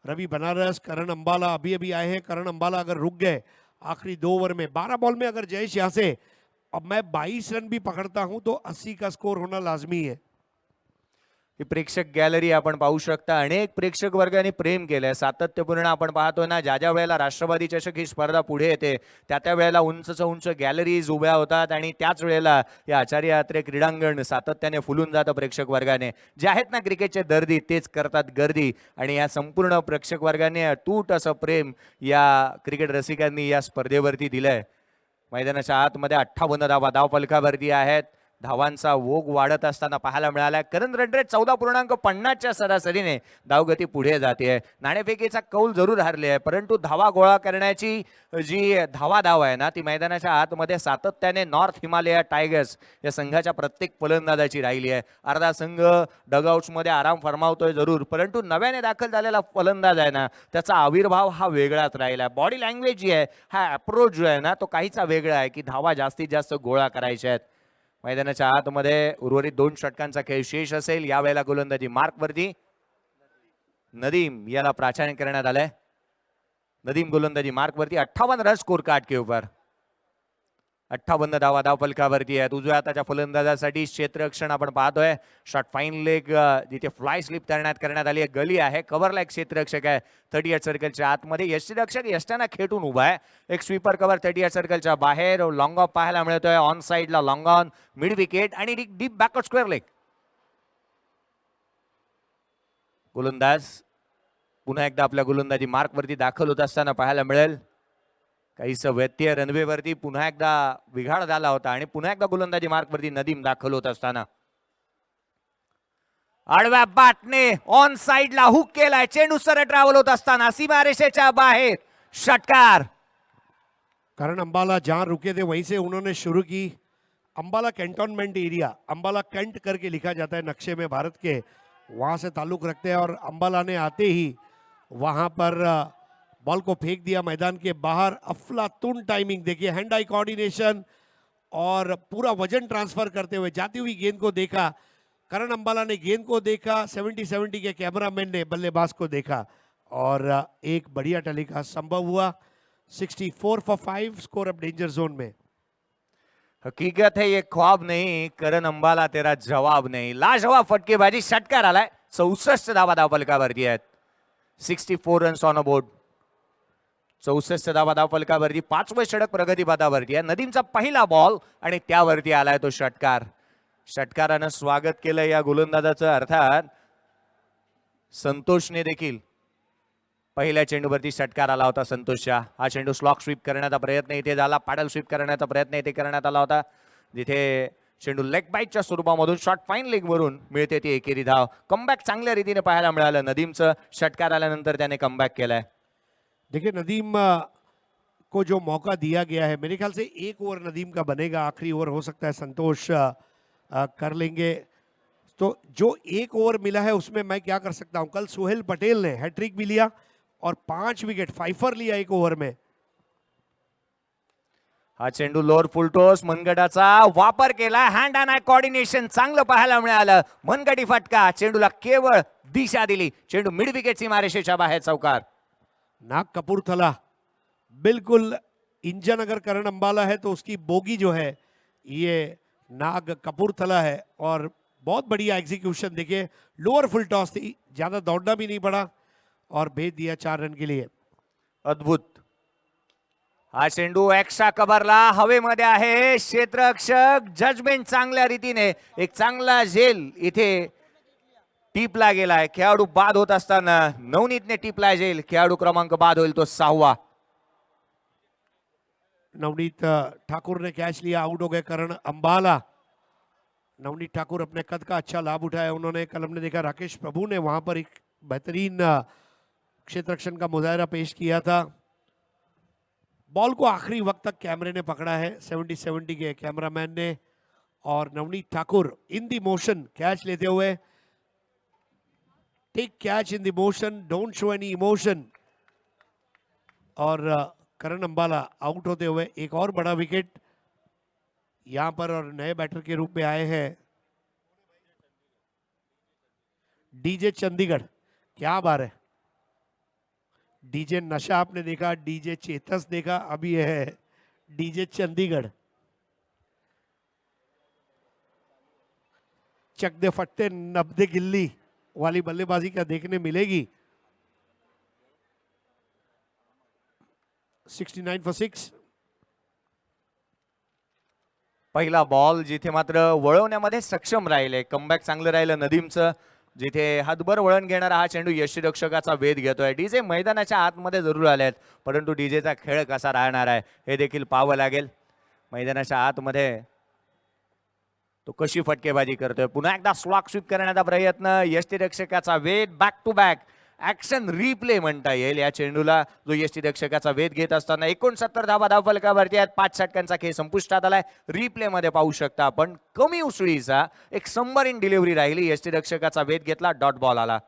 रवि बनारस, करण अंबाला अभी आए हैं। करण अंबाला अगर रुक गए आखिरी 2 ओवर में, 12 बॉल में अगर जयेश यहाँ से अब मैं 22 रन भी पकड़ता हूं तो 80 का स्कोर होना लाजमी है। ही प्रेक्षक गॅलरी आपण पाहू शकता. अनेक प्रेक्षक वर्गाने प्रेम केलंय सातत्यपूर्ण. आपण पाहतोय ना, ज्या ज्या वेळेला राष्ट्रवादी चषक ही स्पर्धा पुढे येते त्या वेळेला उंचच उंच गॅलरीज उभ्या होतात आणि त्याच वेळेला या आचार्य यात्रे क्रीडांगण सातत्याने फुलून जातं प्रेक्षक वर्गाने. जे आहेत ना क्रिकेटचे दर्दी तेच करतात गर्दी. आणि या संपूर्ण प्रेक्षक वर्गाने अतूट असं प्रेम या क्रिकेट रसिकांनी या स्पर्धेवरती दिलंय. मैदानाच्या आतमध्ये 58 धावा धावफलकावरती आहेत. धावांचा ओघ वाढत असताना पाहायला मिळाला. करंट रन रेट 14.50च्या सरासरीने धावगती पुढे जाते. नाणेफेकीचा कौल जरूर हरले आहे, परंतु धावा गोळा करण्याची जी धाव आहे ना, ती मैदानाच्या आतमध्ये सातत्याने नॉर्थ हिमालया टायगर्स या संघाच्या प्रत्येक फलंदाजाची राहिली आहे. अर्धा संघ डगआउट्समध्ये आराम फरमावतोय जरूर, परंतु नव्याने दाखल झालेला फलंदाज आहे ना, त्याचा आविर्भाव हा वेगळाच राहिला. बॉडी लँग्वेज जी आहे, हा अप्रोच जो आहे ना, तो काहीचा वेगळा आहे की धावा जास्तीत जास्त गोळा करायच्या आहेत. मैदानाच्या आतमध्ये उर्वरित 2 षटकांचा खेळ शेष असेल. यावेळेला गोलंदाजी मार्कवरती नदीम याला प्राचार्य करण्यात आलंय. नदीम गोलंदाजी मार्कवरती. 58 रन स्कोर कार्ड के ऊपर. 58 धावा धावफलकावरती आहेत. उजव्या हाताच्या फलंदाजासाठी क्षेत्ररक्षण आपण पाहतोय. शॉट फाईन लेग जिथे फ्लाय स्लिप करण्यात आली आहे. गली आहे, कव्हरला एक क्षेत्ररक्षक आहे 38 सर्कलच्या आतमध्ये. यष्टीरक्षक यष्टांना खेटून उभा आहे. एक स्वीपर कव्हर 38 सर्कलच्या बाहेर. लॉंग ऑफ पाहायला मिळतोय. ऑन साइडला लॉंग ऑन, मिड विकेट आणि डीप बॅकवर्ड स्क्वेअर लेग. गोलंदाज पुन्हा एकदा आपल्या गोलंदाजी मार्कवरती दाखल होत असताना पाहायला मिळेल. काहीसं व्यत्यय रनवेवरती पुन्हा एकदा बिघाड झाला होता आणि पुन्हा एकदा गोलंदाजी मार्कवरती नदीम दाखल होत असताना आडव्या बॅटने ऑन साइडला हुक केलाय. चेंडू सरळ ट्रॅव्हल होत असताना सीमारेषेच्या बाहेर षटकार. कारण अंबाला जहां रुके थे वहीं से उन्होंने शुरू की. Ambala cantonment area, Ambala cantt करके लिखा जाता है नक्शे में भारत के, वहां से ताल्लुक रखते हैं. और अंबाला ने आते ही वहां पर बॉल को फेंक दिया मैदान के बाहर. अफलातून टाइमिंग देखिए, हैंड आई कोऑर्डिनेशन और पूरा वजन ट्रांसफर करते हुए जाती हुई गेंद को देखा. करण अंबाला ने गेंद को देखा, 70-70 के कैमरामैन ने बल्लेबाज को देखा और एक बढ़िया टलीका संभव हुआ. 64 फॉर 5 स्कोर अब डेंजर जोन में. हकीकत है ये ख्वाब नहीं, करण अंबाला तेरा जवाब नहीं. लाजवाब फटकेबाजी, षटकार आलाय. 64 धावा धावफलकावरती आहेत. 64 रन्स ऑन अ बोर्ड. 64 धावा धावफलकावरती. 5वे षटक प्रगतीपथावरती आहे. नदीमचा पहिला बॉल आणि त्यावरती आलाय तो षटकार. षटकारानं स्वागत केलं या गोलंदाजाचं. अर्थात संतोषने देखील पहिल्या चेंडूवरती षटकार आला होता संतोषच्या. हा चेंडू स्लॉक स्वीप करण्याचा प्रयत्न इथे झाला. पॅडल स्वीप करण्याचा प्रयत्न इथे करण्यात आला होता, जिथे चेंडू लेग बाईटच्या स्वरूपामधून शॉर्ट फाईन लेग वरून मिळते ती एकेरी धाव. कमबॅक चांगल्या रीतीने पाहायला मिळालं नदीमचं. षटकार आल्यानंतर त्याने कमबॅक केलाय. देखिए नदीम को जो मौका दिया गया है, मेरे ख्याल से एक ओवर नदीम का बनेगा. आखिरी ओवर हो सकता है संतोष कर लेंगे. तो जो एक ओवर मिला है उसमें मैं क्या कर सकता हूं. कल सोहेल पटेल ने हैट्रिक भी लिया और 5 विकेट, फाइफर लिया एक ओवर में. हा चेंडू लोअर फुल टॉस मनगटाचा वापर केला. हँड अँड आय कोऑर्डिनेशन चांगलं पाहायला मिळालं. मनगटी फटका, चेंडूला केवळ दिशा दिली. चेंडू मिड विकेट सीमारेषेच्या बाहेर चौकार. नाग कपूरथला बिल्कुल इंजन अगर करण अंबाला है तो उसकी बोगी जो है ये नाग कपूरथला है. और बहुत बढ़िया एग्जीक्यूशन. देखिए लोअर फुल टॉस थी, ज्यादा दौड़ना भी नहीं पड़ा और भेज दिया 4 रन के लिए. अद्भुत. हा चेंडू एक्स्ट्रा कव्हरला हवेमध्ये आहे. क्षेत्ररक्षक जजमेंट चांगल्या रीतीने, एक चांगला झेल इथे टिपला गेलाय. खेळाडू बाद होत असताना नवनीतने टिपला झेल. खेळाडू क्रमांक बाद होईल तो 6वा. नवनीत ठाकुर ने कैच लिया, आउट हो गए करण अंबाला. नवनीत ठाकुर अपने कद का अच्छा लाभ उठाया उन्होंने. कल हमने देखा राकेश प्रभु ने वहां पर एक बेहतरीन क्षेत्ररक्षण का मुजाहरा पेश किया था. बॉल को आखिरी वक्त तक कैमरे ने पकड़ा है, 70-70 के कैमरामैन ने. और Navneet Thakur in the motion catch लेते हुए, take catch in the motion, don't show any emotion. और करण अंबाला आउट होते हुए एक और बड़ा विकेट यहां पर. और नए बैटर के रूप में आए हैं डीजे चंडीगढ़. क्या बात है. डीजे नशा आपने देखा, डीजे चेतस देखा, अभी यह है डीजे चंडीगढ़. चक दे फटते 90 गिल्ली वाली बल्लेबाजी क्या देखने मिलेगी? 69 फॉर 6. पहिला बॉल जिथे मात्र वळवण्यामध्ये सक्षम राहिले, कमबॅक चांगलं राहिलं नदीमचं. जिथे हातभर वळण घेणारा हा चेंडू यष्टीरक्षकाचा वेध घेतोय. डीजे मैदानाच्या आतमध्ये जरूर आले आहेत, परंतु डीजेचा खेळ कसा राहणार आहे हे देखील पाहावं लागेल. मैदानाच्या आतमध्ये तो कशी फटकेबाजी करतोय. पुन्हा एकदा स्लॉक स्वीप करण्याचा प्रयत्न, यष्टीरक्षकाचा वेध, back to back action replay म्हणता येईल या चेंडूला, जो यष्टीरक्षकाचा वेध घेत असताना. 69 धावा धावफलकावरती आहेत. 5 षटकांचा खेळ संपुष्टात आलाय. रिप्ले मध्ये पाहू शकता आपण कमी उसळीचा एक सबमरीन डिलिव्हरी राहिली, यष्टीरक्षकाचा वेध घेतला, डॉट बॉल आला.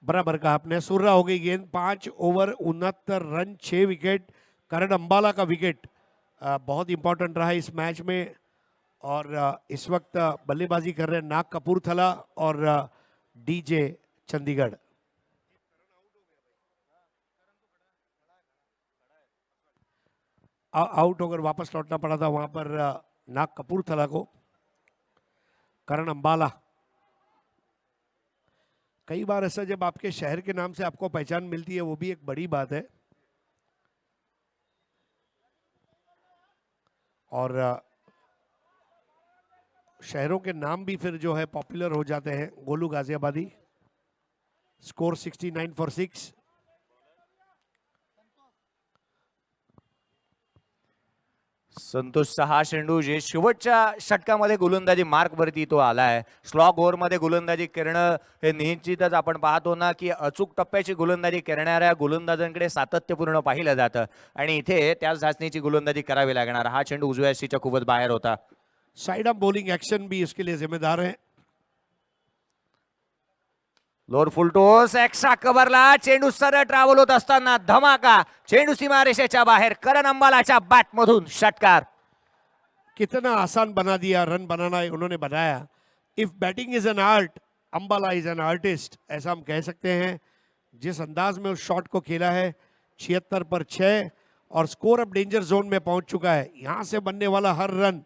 बराबर कहा आपने. सुर्रा हो गई गेंद. 5 ओवर 69 रन, 6 विकेट. करण अंबाला का विकेट बहुत इंपॉर्टेंट रहा इस मैच में. और इस वक्त बल्लेबाजी कर रहे हैं नाग कपूरथला और डीजे चंडीगढ़. आउट होकर वापस लौटना पड़ा था वहां पर नाग कपूरथला को. करण अंबाला. कई बार ऐसा जब आपके शहर के नाम से आपको पहचान मिलती है वो भी एक बड़ी बात है. और शहरों के नाम भी फिर जो है पॉपुलर हो जाते हैं. गोलू गाजियाबादी. Score 69 for 6. संतोषचा हा चेंडू जे शेवटच्या षटकामध्ये गोलंदाजी मार्क वरती तो आलाय. स्लॉग ओव्हर मध्ये गोलंदाजी करणं हे निश्चितच आपण पाहतो ना की अचूक टप्प्याची गोलंदाजी करणाऱ्या गोलंदाजांकडे सातत्यपूर्ण पाहिलं जातं, आणि इथे त्याच धाचणीची गोलंदाजी करावी लागणार. हा चेंडू उजव्या सीच्या खूपच बाहेर होता. साइड ऑफ बॉलिंग एक्शन भी इसके लिए जिम्मेदार है. लोअर फुल टॉस एक्स्ट्रा कव्हरला चेंडू सरळ ट्रॅव्हल होत असताना धमाका, चेंडू सीमारेषेच्या बाहेर. करण अंबालाच्या बॅट मधून षटकार. कितना आसान बना दिया. रन बनाना उन्होंने बनाया. If batting is an art, Ambala is an artist, ऐसा हम कह सकते हैं. जिस अंदाज में उस शॉट को खेला है, 76 पर 6 और स्कोर अब डेंजर जोन में पहुंच चुका है. यहां से बनने वाला हर रन,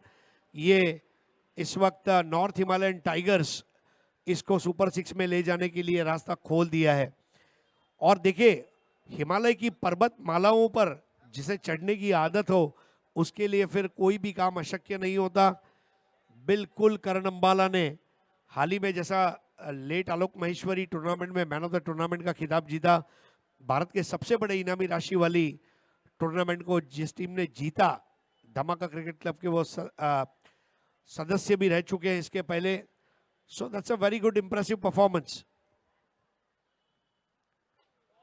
ये इस वक्त नॉर्थ हिमालयन टाइगर्स इसको सुपर 6 में ले जाने के लिए रास्ता खोल दिया है. और देखिए, हिमालय की पर्वत मालाओं पर जिसे चढ़ने की आदत हो उसके लिए फिर कोई भी काम अशक्य नहीं होता. बिल्कुल करण अंबाला ने हाल ही में जैसा लेट आलोक महेश्वरी टूर्नामेंट में मैन ऑफ द टूर्नामेंट का खिताब जीता, भारत के सबसे बड़े इनामी राशि वाली टूर्नामेंट को जिस टीम ने जीता, धमाका क्रिकेट क्लब के वो सदस्य भी रह चुके हैं इसके पहले. So that's a very good impressive performance.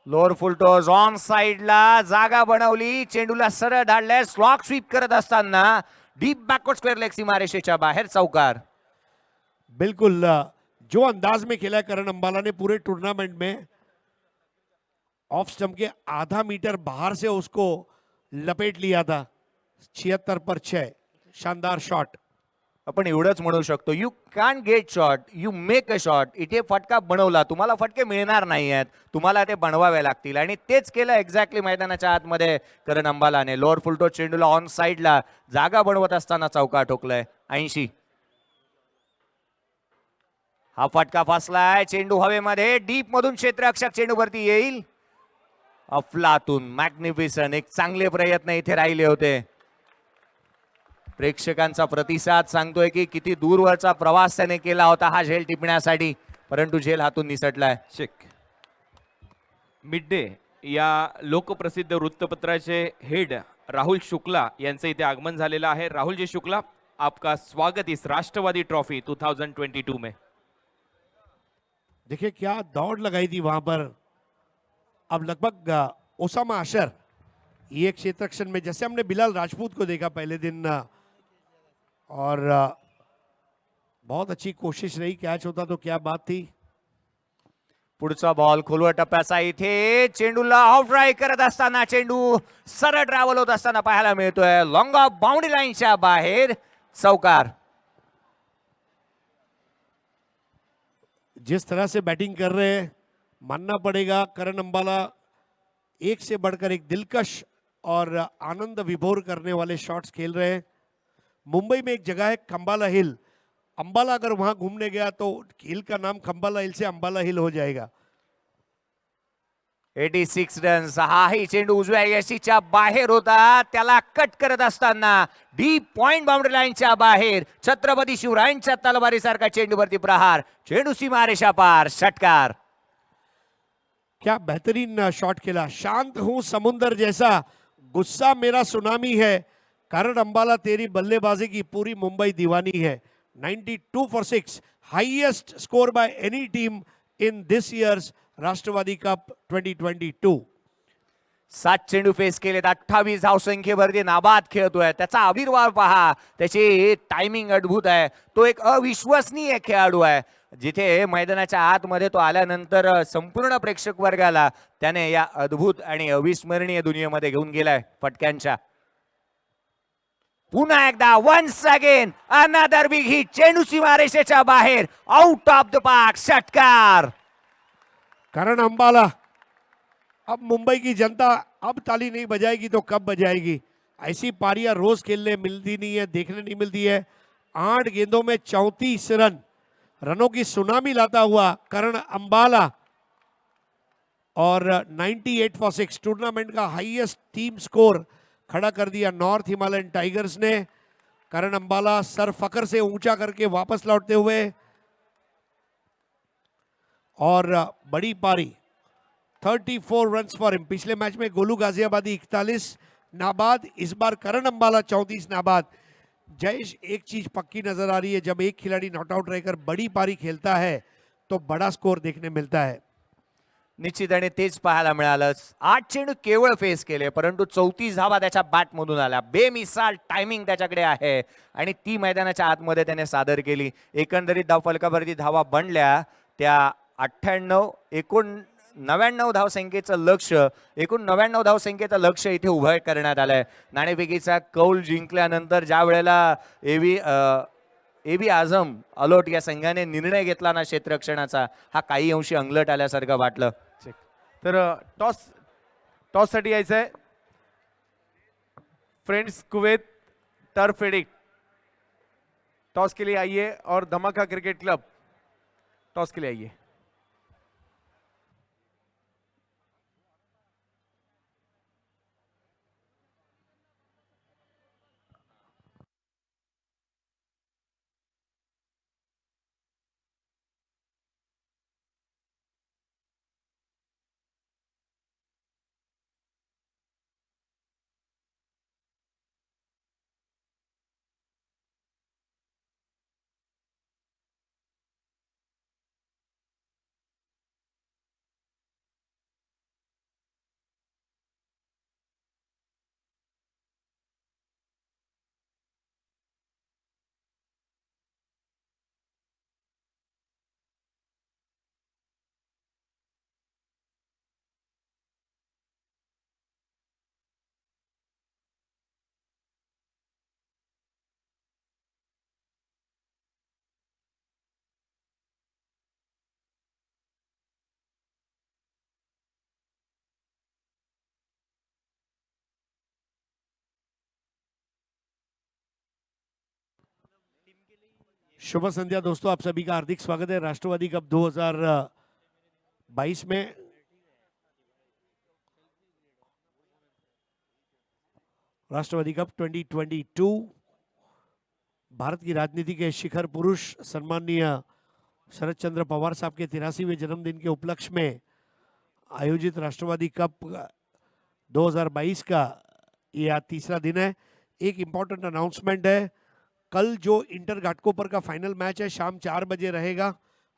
Lower full toss on साइडला जागा बनवली, चेंडूला सरळ धाडलंय. स्लॉक स्वीप करत असताना डीप बॅकवर्ड स्क्वेअर लेग सीमारेषेच्या बाहेर चौकार. बिल्कुल जो अंदाज में खेला करण अंबाला ने पूरे टूर्नामेंट में, ऑफ स्टंप के आधा मीटर बाहर से उसको लपेट लिया था. 76 पर 6. शानदार शॉट. आपण एवढंच म्हणू शकतो, you can get shot, you make a shot. इथे फटका बनवला, तुम्हाला फटके मिळणार नाही आहेत, तुम्हाला ते बनवावे लागतील, आणि तेच केलं एक्झॅक्टली मैदानाच्या आतमध्ये करण अंबालाने. लोअर फुल टॉस चेंडूला ऑन साइडला जागा बनवत असताना चौका ठोकलाय. 80. हा फटका फासलाय, चेंडू हवेमध्ये, डीप मधून क्षेत्ररक्षक चेंडूवरती येईल. अफलातून मॅग्निफिसंट, एक चांगले प्रयत्न इथे राहिले होते. प्रेक्षकांचा प्रतिसाद सांगतोय की किती दूरवरचा प्रवास त्याने केला होता हा झेल टिपण्यासाठी, परंतु झेल हातून निसटलाय. चेक. मिड डे या लोकप्रसिद्ध वृत्तपत्राचे हेड राहुल शुक्ला यांचं इथे आगमन झालेलं आहे. राहुल जी शुक्ला, आपका स्वागत इस राष्ट्रवादी ट्रॉफी 2022 में. देखिए क्या दौड़ लगाई थी वहां पर. अब लगभग ओसामा अशर ये क्षेत्र रक्षण में, जैसे हमने बिलाल राजपूत को देखा पहले दिन, और बहुत अच्छी कोशिश रही. कैच होता तो क्या बात थी. पुढचा बॉल खोलवर टप्प्याचा, इथे चेंडूला ऑफ ड्राईव्ह करत असताना चेंडू सरळ ट्रॅव्हल होत असताना पाहायला मिळतोय. लॉंग ऑफ बाउंड्री लाईनच्या बाहेर चौकार. जिस तरह से बैटिंग कर रहे हैं, मानना पड़ेगा करण अंबाला एक से बढ़कर एक दिलकश और आनंद विभोर करने वाले शॉट्स खेल रहे हैं. मुंबई में एक जगह है कंबाला हिल, अंबाला अगर वहां घूमने गया तो हिल का नाम खंबाला हिल से अंबाला हिल हो जाएगा। 86 रन्स, हाही चेंडू उजव्या यशीच्या बाहेर होता, त्याला कट करत असताना डीप पॉइंट बाउंड्री लाईनच्या बाहेर छत्रपती शिवरायांच्या तलवारीसारखा चेंडूवरती प्रहार, चेंडू सीमारेषा पार, षटकार। क्या बेहतरीन शॉट खेला। शांत हूं समुंदर जैसा, गुस्सा मेरा सुनामी है, कारण अंबाला तेरी बल्लेबाजी की पूरी मुंबई दीवानी है। 92 for 6, highest score by any team in this years Rashtrawadi cup 2022। 7 चेंडू फेस केलेत, 28 धावसंख्येवरती नाबाद खेळतोय, त्याचा आविर्भाव पहा, त्याची टायमिंग अद्भुत आहे, तो एक अविश्वसनीय खेळाडू आहे। जिथे मैदानाच्या आतमध्ये तो आल्यानंतर संपूर्ण प्रेक्षक वर्गाला त्याने या अद्भुत आणि अविस्मरणीय दुनियेमध्ये घेऊन गेलाय फटक्यांच्या। पुन्हा एकदा once again another big hit, चेंडू सीमारेषेच्या बाहेर, आउट ऑफ द पार्क, षटकार। कारण अंबाला, अब मुंबई की जनता अब ताली नहीं बजाएगी तो कब बजाएगी। ऐसी पारियां रोज खेलने मिलती नहीं है, देखने नहीं मिलती है। 8 गेंदों में 34 रन, रनों की सुनामी लाता हुआ करण अंबाला, और 98 फॉर 6 टूर्नामेंट का हाईएस्ट टीम स्कोर खड़ा कर दिया नॉर्थ हिमालयन टाइगर्स ने। करण अंबाला सर फकर से ऊंचा करके वापस लौटते हुए, और बड़ी पारी 34 रन्स फॉर हिम। पिछले मैच में गोलू गाजियाबादी 41 नाबाद, इस बार करण अंबाला 34 नाबाद। जयेश, एक चीज पक्की नजर आ रही है, जब एक खिलाड़ी नॉट आउट रहकर बड़ी पारी खेलता है तो बड़ा स्कोर देखने मिलता है। निश्चितपणे तेच पाहायला मिळालं। 8 चेंडू केवळ फेस केले, परंतु 34 धावा त्याच्या बॅटमधून आल्या। बेमिसाल टायमिंग त्याच्याकडे आहे आणि ती मैदानाच्या आतमध्ये त्याने सादर केली। एकंदरीत धावफलकावरती धावा बनल्या त्या 99 धावसंख्येचं लक्ष्य, एकूण 99 धावसंख्येचं लक्ष्य इथे उभं करण्यात आलंय। नाणेफेकीचा कौल जिंकल्यानंतर ज्या वेळेला एबी आझम अलोट या संघाने निर्णय घेतला ना क्षेत्ररक्षणाचा, हा काही अंशी अंगलट आल्यासारखं वाटलं। चेक। तर टॉससाठी यायचं आहे friends Kuwait turf addict. Toss के लिए आइए और धमाका क्रिकेट क्लब टॉस के लिए आइए। शुभ संध्या दोस्तों, आप सभी का हार्दिक स्वागत है राष्ट्रवादी कप 2022 में। राष्ट्रवादी कप 2022 भारत की राजनीति के शिखर पुरुष सम्माननीय शरद चंद्र पवार साहब के 83वें जन्मदिन के उपलक्ष्य में आयोजित राष्ट्रवादी कप 2022 का यह तीसरा दिन है। एक इम्पॉर्टेंट अनाउंसमेंट है, कल जो इंटर घाटकोपर का फाइनल मैच है शाम 4 बजे रहेगा,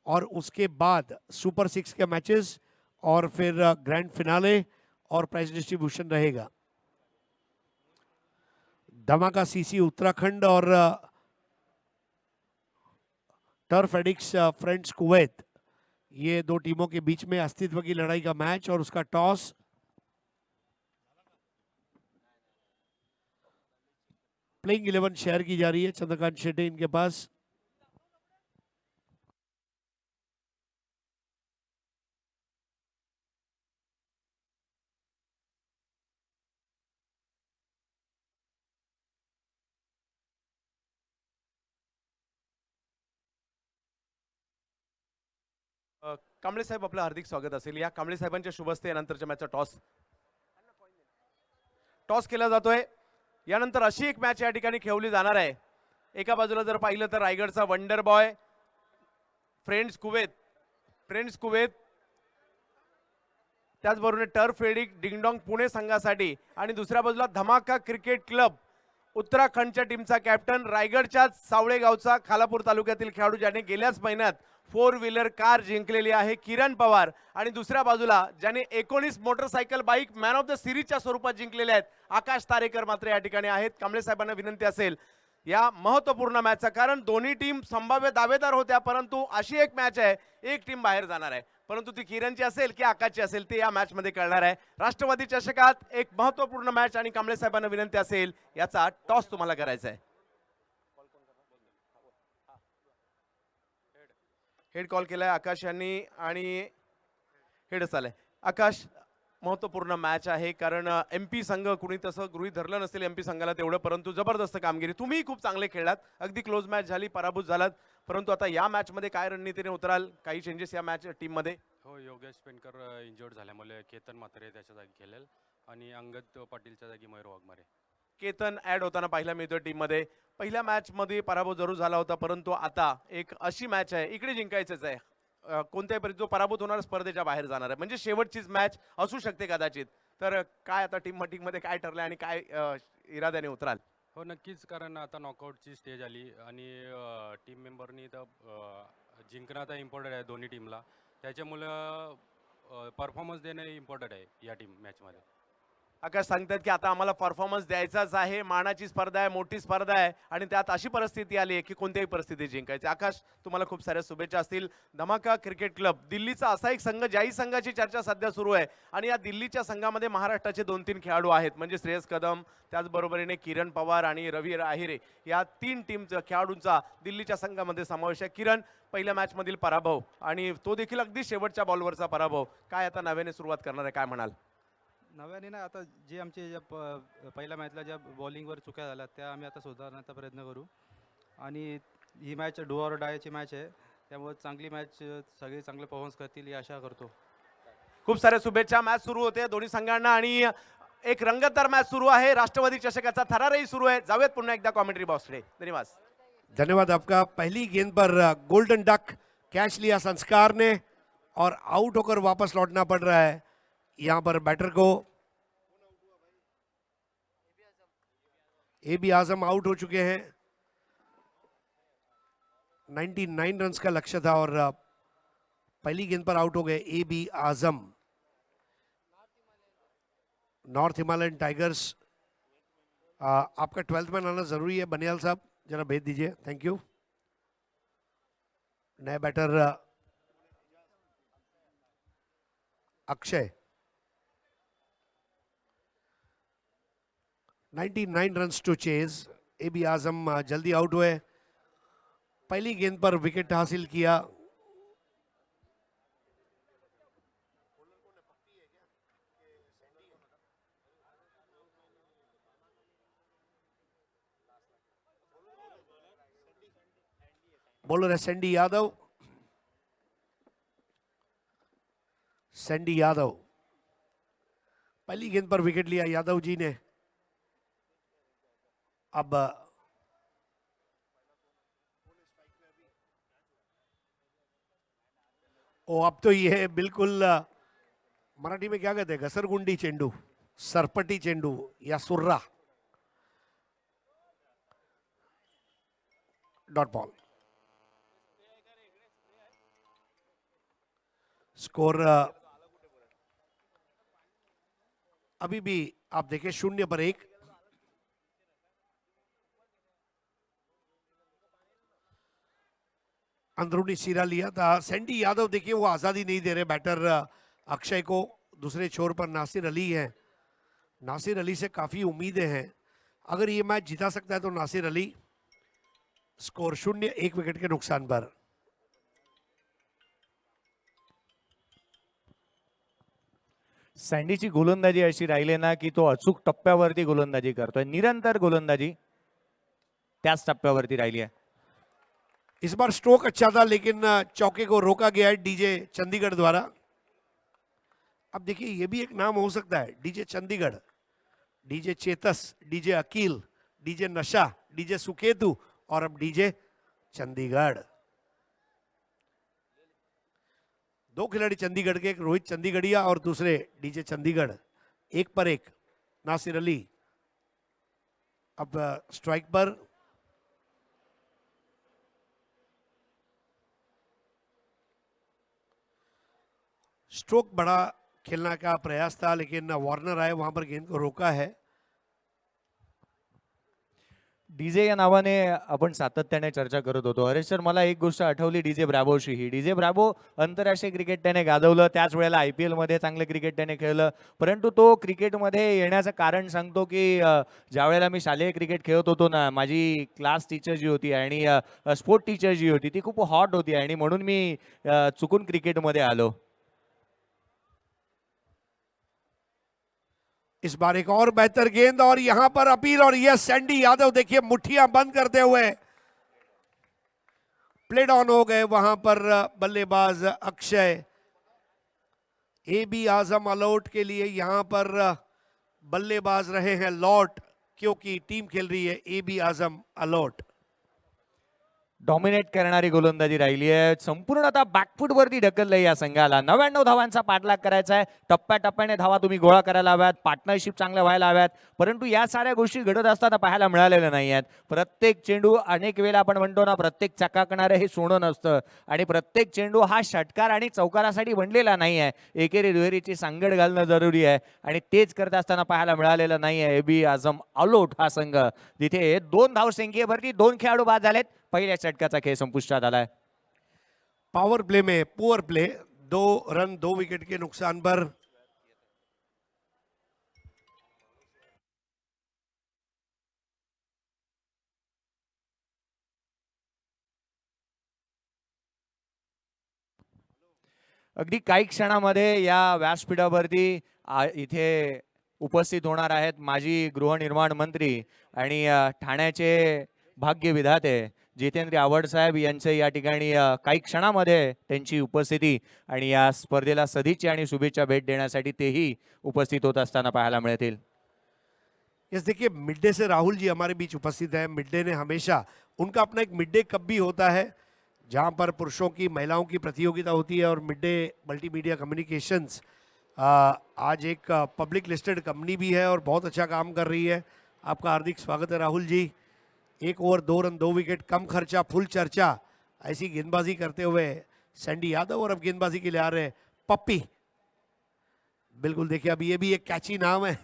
और उसके बाद सुपर 6 के मैचेस और फिर ग्रैंड फिनाले और प्राइज डिस्ट्रीब्यूशन रहेगा। धमाका सीसी उत्तराखंड और टर्फ एडिक्स फ्रेंड्स कुवैत, ये दो टीमों के बीच में अस्तित्व की लड़ाई का मैच, और उसका टॉस प्लेइंग 11 शेयर की जा रही है चंद्रकांत शेट्टी इनके पास। कांबळे साहेब आपलं हार्दिक स्वागत असेल. या कांबळे साहेबांच्या शुभ हस्ते यानंतरच्या मॅचचा टॉस केला जातोय. यानंतर अशी एक मॅच या ठिकाणी खेळवली जाणार आहे. एका बाजूला जर पाहिलं तर रायगडचा वंडर बॉय फ्रेंड्स कुवेत त्याचबरोबर टर्फ रेडिक डिंगडॉंग पुणे संघासाठी आणि दुसऱ्या बाजूला धमाका क्रिकेट क्लब उत्तराखंडच्या टीमचा कॅप्टन रायगडच्या सावळे गावचा खालापूर तालुक्यातील खेळाडू ज्याने गेल्याच महिन्यात 4 व्हीलर कार जिंकलेली आहे किरण पवार आणि दुसऱ्या बाजूला ज्याने 19 motorcycle bike man of the सिरीजच्या स्वरूपात जिंकलेले आहेत आकाश तारेकर मात्र या ठिकाणी आहेत. कांबळे साहेबांना विनंती असेल या महत्त्वपूर्ण मॅचचा, कारण दोन्ही टीम संभाव्य दावेदार होत्या, परंतु अशी एक मॅच आहे एक टीम बाहेर जाणार आहे, परंतु ती किरणची असेल की आकाशची असेल ते या मॅच मध्ये कळणार आहे. राष्ट्रवादी चषकात एक महत्त्वपूर्ण मॅच आणि कांबळे साहेबांना विनंती असेल याचा टॉस तुम्हाला करायचा आहे. हेड कॉल केलाय आकाश यांनी आणि हेडच आलंय. आकाश, महत्त्वपूर्ण मॅच आहे कारण MP संघ कुणी तसं गृहीत धरलं नसेल MP संघाला तेवढं, परंतु जबरदस्त कामगिरी, तुम्ही खूप चांगले खेळलात, अगदी क्लोज मॅच झाली, पराभूत झालात, परंतु आता या मॅच मध्ये काय रणनीतीने उतराल, काही चेंजेस या मॅच टीम मध्ये? हो, योगेश पेनकर इंजर्ड झाल्यामुळे केतन म्हात्रे त्याच्या जागी खेळेल आणि अंगद पाटीलच्या जागी मयूर वाघमारे. केतन ऍड होताना पाहिला मिळतोय टीम मध्ये. पहिल्या मॅच मध्ये पराभव जरूर झाला होता, परंतु आता एक अशी मॅच आहे इकडे जिंकायचंच आहे. कोणत्याही परिस्थितीत जो पराभूत होणार स्पर्धेच्या बाहेर जाणार आहे, म्हणजे शेवटचीच मॅच असू शकते कदाचित. तर काय आता टीम मध्ये काय ठरलंय आणि काय इराद्याने उतराल? हो, नक्कीच, कारण आता नॉकआउटची स्टेज आली आणि टीम मेंबरनी तर जिंकणं आता इम्पॉर्टंट आहे दोन्ही टीमला, त्याच्यामुळं परफॉर्मन्स देणं इम्पॉर्टंट आहे या मॅचमध्ये. आकाश सांगतात की आता आम्हाला परफॉर्मन्स द्यायचाच आहे, मानाची स्पर्धा आहे, मोठी स्पर्धा आहे आणि त्यात अशी परिस्थिती आली आहे की कोणत्याही परिस्थितीत जिंकायची. आकाश, तुम्हाला खूप साऱ्या शुभेच्छा असतील. धमाका क्रिकेट क्लब दिल्लीचा असा एक संघ ज्याही संघाची चर्चा सध्या सुरू आहे आणि या दिल्लीच्या संघामध्ये महाराष्ट्राचे 2-3 खेळाडू आहेत, म्हणजे श्रेयस कदम, त्याचबरोबरीने किरण पवार आणि रवी आहिरे, या 3 टीमच्या खेळाडूंचा दिल्लीच्या संघामध्ये समावेश आहे. किरण, पहिल्या मॅच मधील पराभव आणि तो देखील अगदी शेवटच्या बॉलवरचा पराभव, काय आता नव्याने सुरुवात करणार आहे, काय म्हणाल? नव्याने ना, आता जे आमचे ज्या पहिल्या मॅचला ज्या बॉलिंगवर चुक्या झाल्या त्या आम्ही आता सुधारण्याचा प्रयत्न करू आणि ही मॅच डू ऑर डायची मॅच आहे, त्यामुळे चांगली मॅच, सगळे चांगले परफॉर्मन्स करतील ही आशा करतो. खूप साऱ्या शुभेच्छा. मॅच सुरू होते दोन्ही संघांना आणि एक रंगतदार मॅच सुरू आहे. राष्ट्रवादी चषकाचा थरारही सुरू आहे. जाऊयात पुन्हा एकदा कॉमेंट्री बॉक्सकडे. धन्यवाद. धन्यवाद आपका. पहली गेंद पर गोल्डन डक कैच लिया संस्कार ने और आउट होकर वापस लौटना पड़ रहा है यहाँ पर बैटर को. AB आजम आउट हो चुके हैं. 99 रन्स का लक्ष्य था और पहली गेंद पर आउट हो गए AB आजम. नॉर्थ हिमालयन टाइगर्स, आपका 12th मैन आना जरूरी है. बनियाल साहब जरा भेज दीजिए, थैंक यू. नए batter Akshay. 99 runs to chase. AB Azam जल्दी आउट हुए. पहली गेंद पर विकेट हासिल किया. बॉलर है सैंडी यादव. सैंडी यादव, पहली गेंद पर विकेट लिया यादव जी ने. अब अब तो ये बिल्कुल मराठी में क्या कहते हैं, घसरगुंडी चेंडू, सरपटी चेंडू या सुर्रा. Dot ball. स्कोर अभी भी आप देखें 0-1. अंदरूनी सीरा लिया था. सैंडी यादव देखिए वो आजादी नहीं दे रहे बैटर अक्षय को. दूसरे छोर पर नासिर अली है. नासिर अली से काफी उम्मीदें हैं. अगर ये मैच जिता सकता है तो नासिर अली. स्कोर 0, 1 विकेट के नुकसान पर. सँडीची गोलंदाजी अशी राहिली ना की तो अचूक टप्प्यावरती गोलंदाजी करतोय, निरंतर गोलंदाजी त्याच टप्प्यावरती राहिली आहे. इस बार स्ट्रोक अच्छा था, लेकिन चौके को रोका गया है डीजे चंडीगढ़ द्वारा। अब देखिए, ये भी एक नाम हो सकता है, DJ Chandigarh, DJ Chetas, DJ Akeel, DJ नशा, डीजे सुकेतु और अब डीजे चंडीगढ़। दो खिलाड़ी चंडीगढ़ के, एक रोहित चंडीगढ़िया और दूसरे डीजे चंडीगढ़, एक पर एक। नासिर अली अब स्ट्राइक पर। स्ट्रोक बड़ा खेलने का प्रयास था, लेकिन वार्नर आए, वहां पर गेंद को रोका है। डीजे या नावाने आपण सातत्याने चर्चा करत होतो. अरे सर, मला एक गोष्ट आठवली डीजे ब्रॅव्होची. ही डीजे ब्रॅव्हो आंतरराष्ट्रीय क्रिकेट त्याने गाजवलं, त्याच वेळेला IPL मध्ये चांगलं क्रिकेट त्याने खेळलं. परंतु तो क्रिकेटमध्ये येण्याचं कारण सांगतो की ज्या वेळेला मी शालेय क्रिकेट खेळत होतो ना, माझी क्लास टीचर जी होती आणि स्पोर्ट टीचर जी होती ती खूप हॉट होती आणि म्हणून मी चुकून क्रिकेटमध्ये आलो. इस बार एक और बेहतर गेंद और यहां पर अपील, और यह सैंडी यादव देखिए मुट्ठियां बंद करते हुए प्लेड ऑन हो गए वहां पर बल्लेबाज अक्षय। AB आजम अलॉट के लिए यहां पर बल्लेबाज रहे हैं लॉट, क्योंकि टीम खेल रही है AB आजम अलॉट। डॉमिनेट करणारी गोलंदाजी राहिली आहे. संपूर्ण आता बॅकफूट वरती ढकललंय या संघाला. 99 धावांचा पाठलाग करायचा आहे. टप्प्याटप्प्याने धावा तुम्ही गोळा करायला हव्यात, पार्टनरशिप चांगल्या व्हायला हव्यात. परंतु या साऱ्या गोष्टी घडत असताना पाहायला मिळालेल्या नाही आहेत. प्रत्येक चेंडू, अनेक वेळा आपण म्हणतो ना, प्रत्येक चकाकणारं हे सोनं नसतं आणि प्रत्येक चेंडू हा षटकार आणि चौकारासाठी बनलेला नाही आहे. एकेरी दुहेरीची सांगड घालणं जरुरी आहे आणि तेच करत असताना पाहायला मिळालेलं नाही आहे. AB आझम अलोट हा संघ, जिथे 2 धावसंख्येवरती 2 खेळाडू बाद झालेत. पहिल्या षटकाचा खेळ संपुष्टात आलाय. पावर प्ले में पुअर प्ले, 2 रन 2 विकेट के नुकसान पर। अगदी काही क्षणामध्ये या व्यासपीठावरती इथे उपस्थित होणार आहेत माजी गृहनिर्माण मंत्री आणि ठाण्याचे भाग्य विधाते जितेंद्र आव्हाड साहेब यांचे या ठिकाणी काही क्षणामध्ये त्यांची उपस्थिती आणि या स्पर्धेला सदिच्छा आणि शुभेच्छा भेट देण्यासाठी तेही उपस्थित होत असताना पाहायला मिळतील. यस, देखिए मिड डे से राहुल जी हमारे बीच उपस्थित है। मिड डे ने हमेशा, उनका अपना एक मिड डे कप भी होता है जहां पर पुरुषों की, महिलाओं की प्रतियोगिता होती है, और मिड डे मल्टीमीडिया कम्युनिकेशंस आज एक पब्लिक लिस्टेड कंपनी भी है और बहुत अच्छा काम कर रही है। आपका हार्दिक स्वागत है Rahul ji. 1 over 2 run 2 wicket, कम खर्चा फुल चर्चा, ऐसी गेंदबाजी करते हुए सैंडी यादव, और अब गेंदबाजी के लिए आ रहे पप्पी। बिल्कुल, देखिए अब ये भी एक कैची नाम है,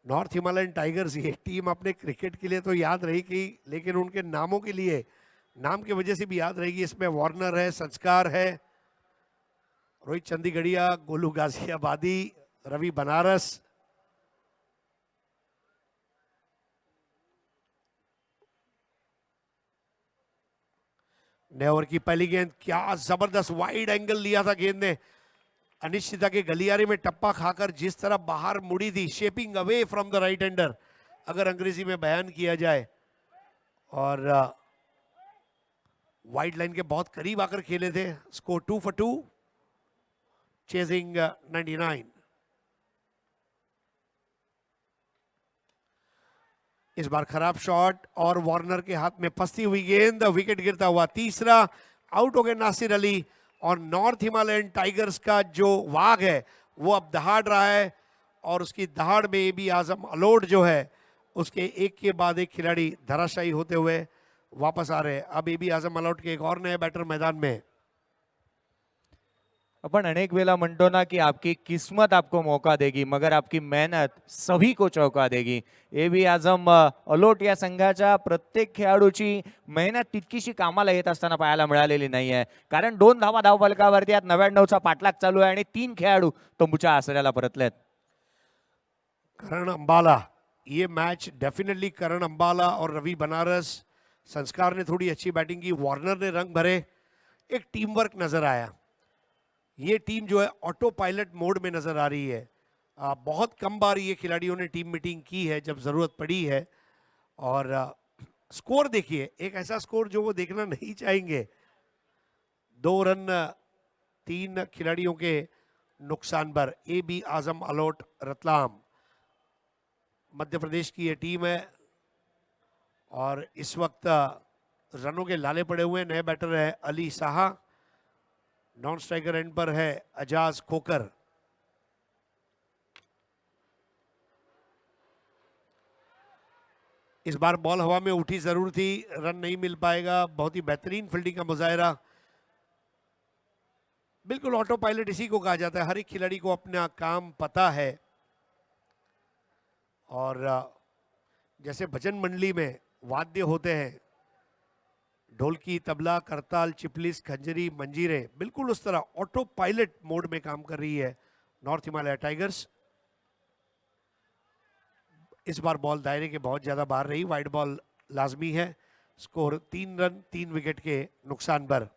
नॉर्थ हिमालयन टाइगर्स। ये टीम अपने क्रिकेट के लिए तो याद रहेगी, लेकिन उनके नामों के लिए, नाम की वजह से भी याद रहेगी। इसमें वार्नर है, संस्कार है, रोहित चंडीगढ़िया, गोलू गाजियाबादी, रवि बनारस। नए ओवर की पहली गेंद, क्या जबरदस्त वाइड एंगल लिया था गेंद ने। अनिश्चितता के गलियारे में टप्पा खाकर जिस तरह बाहर मुड़ी थी, shaping away from the right hander, अगर अंग्रेजी में बयान किया जाए, और वाइड लाइन के बहुत करीब आकर खेले थे। Score 2 for 2, chasing 99। इस बार खराब शॉट और वार्नर के हाथ में फंसती हुई गेंद, विकेट गिरता हुआ तीसरा, आउट हो गए नासिर अली। और नॉर्थ हिमालयन टाइगर्स का जो वाघ है वो अब दहाड़ रहा है, और उसकी दहाड़ में AB आजम अलोट जो है, उसके एक के बाद एक खिलाड़ी धराशायी होते हुए वापस आ रहे हैं। अब AB आजम अलोट के एक और नए बैटर मैदान में। अपन अनेक वेला म्हणतो ना कि आपकी किस्मत आपको मौका देगी, मगर आपकी मेहनत सभी को चौका देगी. AB आझम अलोट या संघाच्या प्रत्येक खेळाडूची मेहनत तितकीशी कामाला येत असताना पाहायला मिळालेली नाहीये, कारण 2 धावा धावफलकावरती आज 99चा पाठलाग चालू आहे आणि 3 खेळाडू तंबूच्या आसऱ्याला परतलेत. करण अंबाला, ये मैच डेफिनेटली करण अंबाला और रवि बनारस, संस्कार ने थोड़ी अच्छी बैटिंग की, वार्नर ने रंग भरे, एक टीम वर्क नजर आया. ये टीम जो है ऑटो पायलट मोड में नजर आ रही है. बहुत कम बार ये खिलाड़ियों ने टीम मीटिंग की है जब जरूरत पड़ी है, और स्कोर देखिए, एक ऐसा स्कोर जो वो देखना नहीं चाहेंगे। 2 रन 3 खिलाड़ियों के नुकसान पर। AB आजम अलोट रतलाम मध्य प्रदेश की ये टीम है और इस वक्त रनों के लाले पड़े हुए। नए बैटर है अली साहा, नॉन स्ट्राइकर एंड पर है अजाज खोकर। इस बार बॉल हवा में उठी जरूर थी, रन नहीं मिल पाएगा। बहुत ही बेहतरीन फील्डिंग का मुजाहरा। बिल्कुल ऑटो पायलट इसी को कहा जाता है, हर एक खिलाड़ी को अपना काम पता है। और जैसे भजन मंडली में वाद्य होते हैं, ढोलकी, तबला, करताल, चिपलिस, खंजरी, मंजीरे, बिल्कुल उस तरह ऑटो पायलट मोड में काम कर रही है नॉर्थ हिमालय टाइगर्स। इस बार बॉल दायरे के बहुत ज्यादा बाहर रही, वाइड बॉल लाजमी है। स्कोर 3 रन 3 विकेट के नुकसान पर।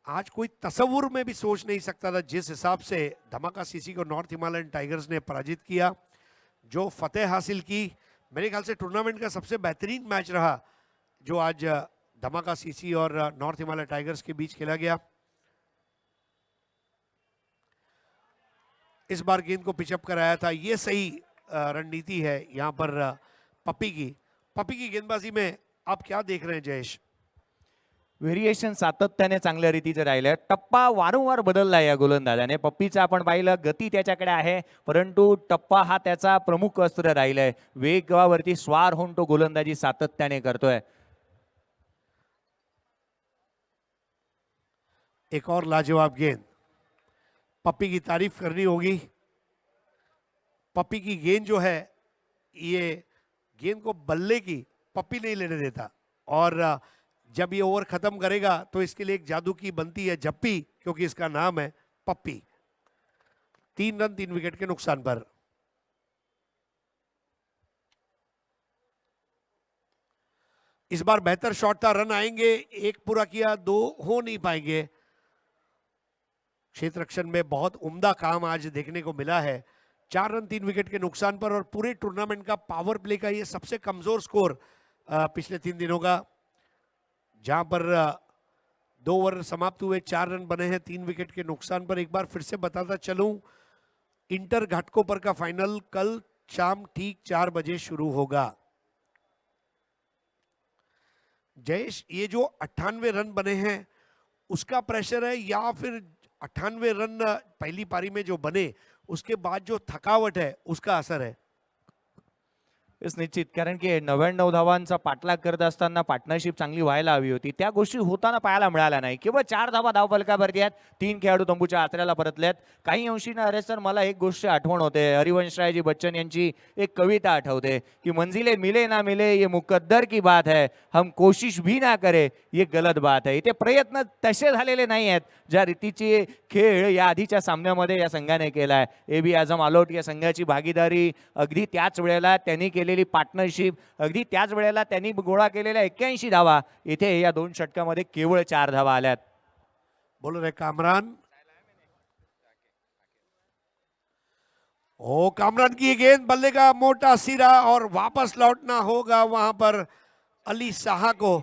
आज कोई तस्वुर में भी सोच नहीं सकता था जिस हिसाब से धमाका सीसी को नॉर्थ हिमालयन टाइगर्स ने पराजित किया, जो फतेह हासिल की। मेरे ख्याल से टूर्नामेंट का सबसे बेहतरीन मैच रहा जो आज धमाका सीसी और नॉर्थ हिमालय टाइगर्स के बीच खेला गया। इस बार गेंद को पिचअप कराया था, ये सही रणनीति है यहाँ पर पप्पी की गेंदबाजी में। आप क्या देख रहे हैं जयेश? व्हेरिएशन सातत्याने चांगल्या रीतीचं राहिलंय. टप्पा वारंवार बदललाय या गोलंदाजाने. पप्पीचं आपण पाहिलं, गती त्याच्याकडे आहे, परंतु टप्पा हा त्याचा प्रमुख अस्त्र राहिलाय. वेगावरती स्वार होऊन तो गोलंदाजी सातत्याने करतोय. एक और लाजवाब गेंद, पप्पी की तारीफ करनी होगी। पप्पी की गेंद जो है, ये गेंद को बल्ले की पप्पी नहीं लेने देता, और जब ये ओवर खत्म करेगा तो इसके लिए एक जादू की बनती है जप्पी, क्योंकि इसका नाम है पप्पी। 3 रन 3 विकेट के नुकसान पर। इस बार बेहतर शॉट था, रन आएंगे, एक पूरा किया, 2 हो नहीं पाएंगे। क्षेत्र रक्षण में बहुत उम्दा काम आज देखने को मिला है। 4 रन 3 विकेट के नुकसान पर, और पूरे टूर्नामेंट का पावर प्ले का ये सबसे कमजोर स्कोर पिछले 3 दिनों का, जहां पर 2 ओवर समाप्त हुए, 4 रन बने हैं 3 विकेट के नुकसान पर। एक बार फिर से बताता चलूं, इंटर घाटकोपर का फाइनल कल शाम ठीक 4 बजे शुरू होगा। जयेश, ये जो 98 रन बने हैं उसका प्रेशर है, या फिर 98 रन पहली पारी में जो बने उसके बाद जो थकावट है उसका असर है? तेच निश्चित, कारण की 99 धावांचा पाठलाग करत असताना पार्टनरशिप चांगली व्हायला हवी होती. त्या गोष्टी होताना पाहायला मिळाल्या नाही. केवळ 4 धावा धावफलकावरती आहेत. 3 खेळाडू तंबूच्या आचऱ्याला परतलेत. काही अंशी ना, अरे सर, मला एक गोष्ट आठवण होते, हरिवंशरायजी बच्चन यांची एक कविता आठवते की मंजिले मिले ना मिले ये मुकद्दर की बात है, हम कोशिश भी ना करे ये गलत बात है. इथे प्रयत्न तसे झालेले नाही आहेत ज्या रीतीचे खेळ या आधीच्या सामन्यामध्ये या संघाने केलाय. AB आझम आलोट या संघाची भागीदारी, अगदी त्याच वेळेला त्यांनी केलेली पार्टनरशिप, अगदी त्याच वेळेला त्यांनी गोळा केलेल्या 81 धावा, इथे या 2 षटकामध्ये केवळ 4 धावा आल्यात. बोल रहे कामरान, ओ कामरान की ये गेंद, बल्ले का मोटा सिरा, और वापस लौटना होगा वहां पर अली साहा को।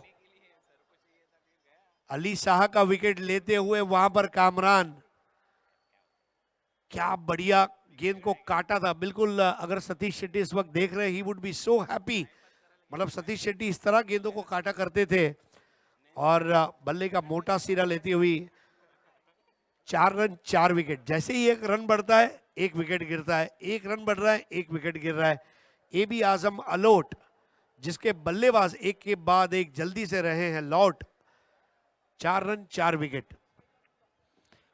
अली साहा का विकेट लेते हुए वहां पर कामरान, क्या बढ़िया गेंद को काटा था। बिल्कुल, अगर सतीश शेट्टी इस वक्त देख रहे, he would be so happy. मतलब सतीश शेट्टी इस तरह गेंदों को काटा करते थे, और बल्ले का मोटा सिरा लेती हुई 4 रन 4 विकेट। जैसे ही 1 रन बढ़ता है 1 विकेट गिरता है, 1 रन बढ़ रहा है 1 विकेट गिर रहा है। AB आजम अलोट, जिसके बल्लेबाज एक के बाद एक जल्दी से रहे हैं लौट, 4 रन 4 विकेट।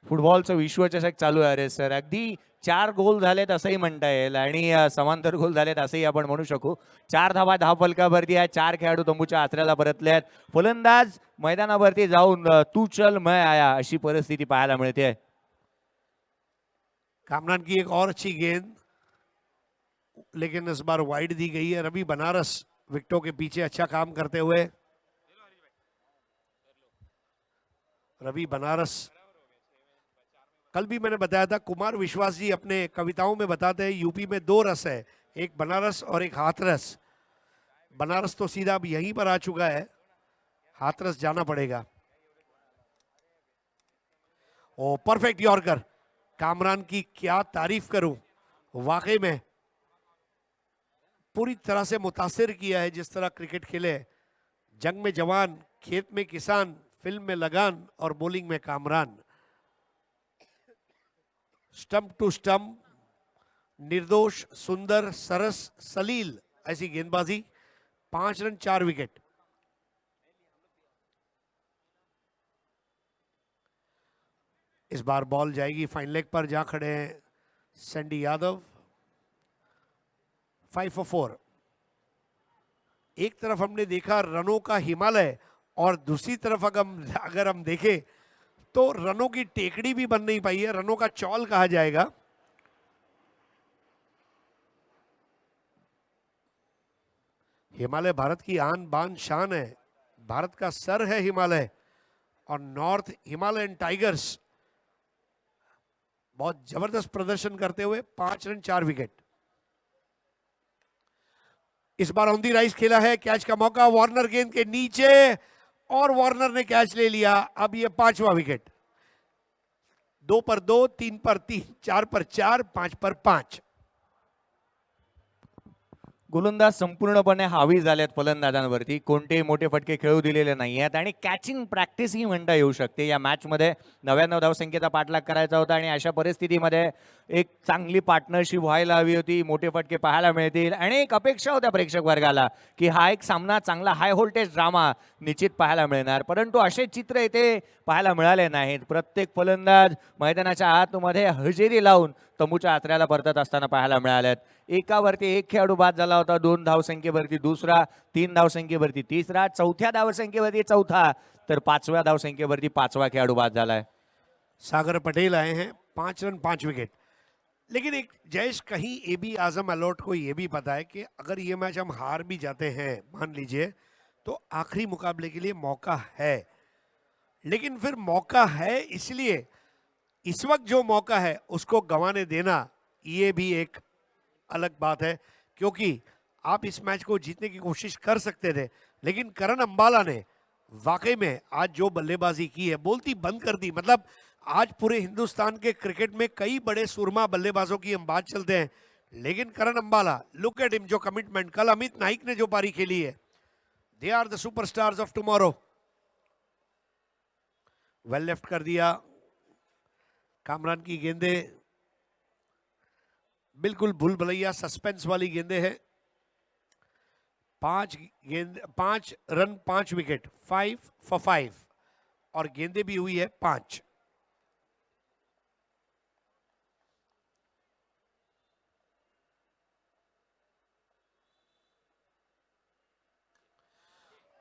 फुटबॉलचं विश्वचषक चालू आहे रे सर. अगदी 4 गोल झालेत असंही म्हणता येईल, आणि समांतर गोल झालेत असंही आपण म्हणू शकू. 4 धावा धावफलकावरती आहे. 4 खेळाडू तंबूच्या आचऱ्याला परतले आहेत. फलंदाज मैदानावरती जाऊन तू चल मैं आया अशी परिस्थिती पाहायला मिळते. कामरान की एक और अच्छी गेंद, लेकिन इस बार वाइड दी गई है। रवि बनारस विकेटों के पीछे अच्छा काम करते हुए, रवि बनारस, कल भी मैंने बताया था, कुमार विश्वास जी अपने कविताओं में बताते हैं यूपी में 2 रस है, एक बनारस और एक हाथरस। बनारस तो सीधा अब यहीं पर आ चुका है, हाथरस जाना पड़ेगा। ओ परफेक्ट यॉर्कर, कामरान की क्या तारीफ करूं, वाकई में पूरी तरह से मुतासिर किया है जिस तरह क्रिकेट खेले। जंग में जवान, खेत में किसान, फिल्म में लगान और बॉलिंग में कामरान। स्टंप टू स्टंप, निर्दोष, सुंदर, सरस, सलील ऐसी गेंदबाजी। 5 रन 4 विकेट। इस बार बॉल जाएगी फाइन लेग पर, जहां खड़े हैं सैंडी यादव। 5 for 4। एक तरफ हमने देखा रनों का हिमालय और दूसरी तरफ अगर हम देखें तो रनों की टेकड़ी भी बन नहीं पाई है, रनों का चौल कहा जाएगा। हिमालय भारत की आन बान शान है, भारत का सर है हिमालय। और नॉर्थ हिमालयन टाइगर्स बहुत जबरदस्त प्रदर्शन करते हुए 5 run 4 wicket. Is bar on the rise खेला है, कैच का मौका, वार्नर गेंद के नीचे और वार्नर ने कैच ले लिया। अब ये 5वां विकेट। 2 पर 2, 3 पर 3, 4 पर 4, 5 पर 5। गोलंदाज संपूर्णपणे हावी झालेत फलंदाजांवरती, कोणतेही मोठे फटके खेळू दिलेले नाही आहेत आणि कॅचिंग प्रॅक्टिस ही म्हणता येऊ शकते। या मॅचमध्ये 99 धावसंख्येचा पाठलाग करायचा होता आणि अशा परिस्थितीमध्ये एक चांगली पार्टनरशिप व्हायला हवी होती, मोठे फटके पाहायला मिळतील आणि एक अपेक्षा होत्या प्रेक्षक वर्गाला की हा एक सामना चांगला हाय व्होल्टेज ड्रामा निश्चित पाहायला मिळणार, परंतु असे चित्र इथे पाहायला मिळाले नाहीत। प्रत्येक फलंदाज मैदानाच्या आतमध्ये हजेरी लावून तंबूच्या आतऱ्याला परतत असताना पाहायला मिळालेत। एकावरती एक खेळाडू बाद झाला होता, 2 धावसंख्येवरती दुसरा, 3 धावसंख्येवरती तिसरा, 4थ्या धावसंख्येवरती चौथा, तर 5व्या धावसंख्येवरती 5वा खेळाडू बाद झालाय। सागर पटेल आए हैं, 5 रन 5 विकेट। लेकिन एक जयेश, कहीं एबी आजम अलॉट को ये भी पता है कि अगर ये मैच हम हार भी जाते हैं मान लीजिए, तो आखिरी मुकाबले के लिए मौका है। लेकिन फिर मौका है इसलिए इस वक्त जो मौका है उसको गंवाने देना, ये भी एक अलग बात है। क्योंकि आप इस मैच को जीतने की कोशिश कर सकते थे, लेकिन करण अंबाला ने वाकई में आज जो बल्लेबाजी की है, बोलती बंद कर दी। मतलब आज पूरे हिंदुस्तान के क्रिकेट में कई बड़े सुरमा बल्लेबाजों की हम बात चलते हैं, लेकिन करण अंबाला, लुक एट हिम, जो कमिटमेंट। कल अमित नाइक ने जो पारी खेली है, they are the superstars of tomorrow. Well left कर दिया। कामरान की गेंदे बिल्कुल भूल भुलैया सस्पेंस वाली गेंदे हैं। 5 रन 5 विकेट, 5 for 5, और गेंदे भी हुई है 5।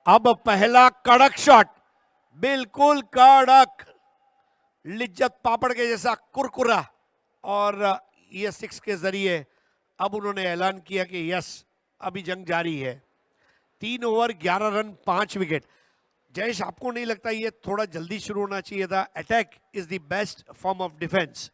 अब पहला कड़क शॉट, बिल्कुल कड़क, लिज्जत पापड़ के जैसा कुरकुरा, और ये 6 के जरिए अब उन्होंने ऐलान किया कि यस, अभी जंग जारी है। 3 ओवर 11 रन 5 विकेट। जयेश, आपको नहीं लगता ये थोड़ा जल्दी शुरू होना चाहिए था? Attack is the best form of defence.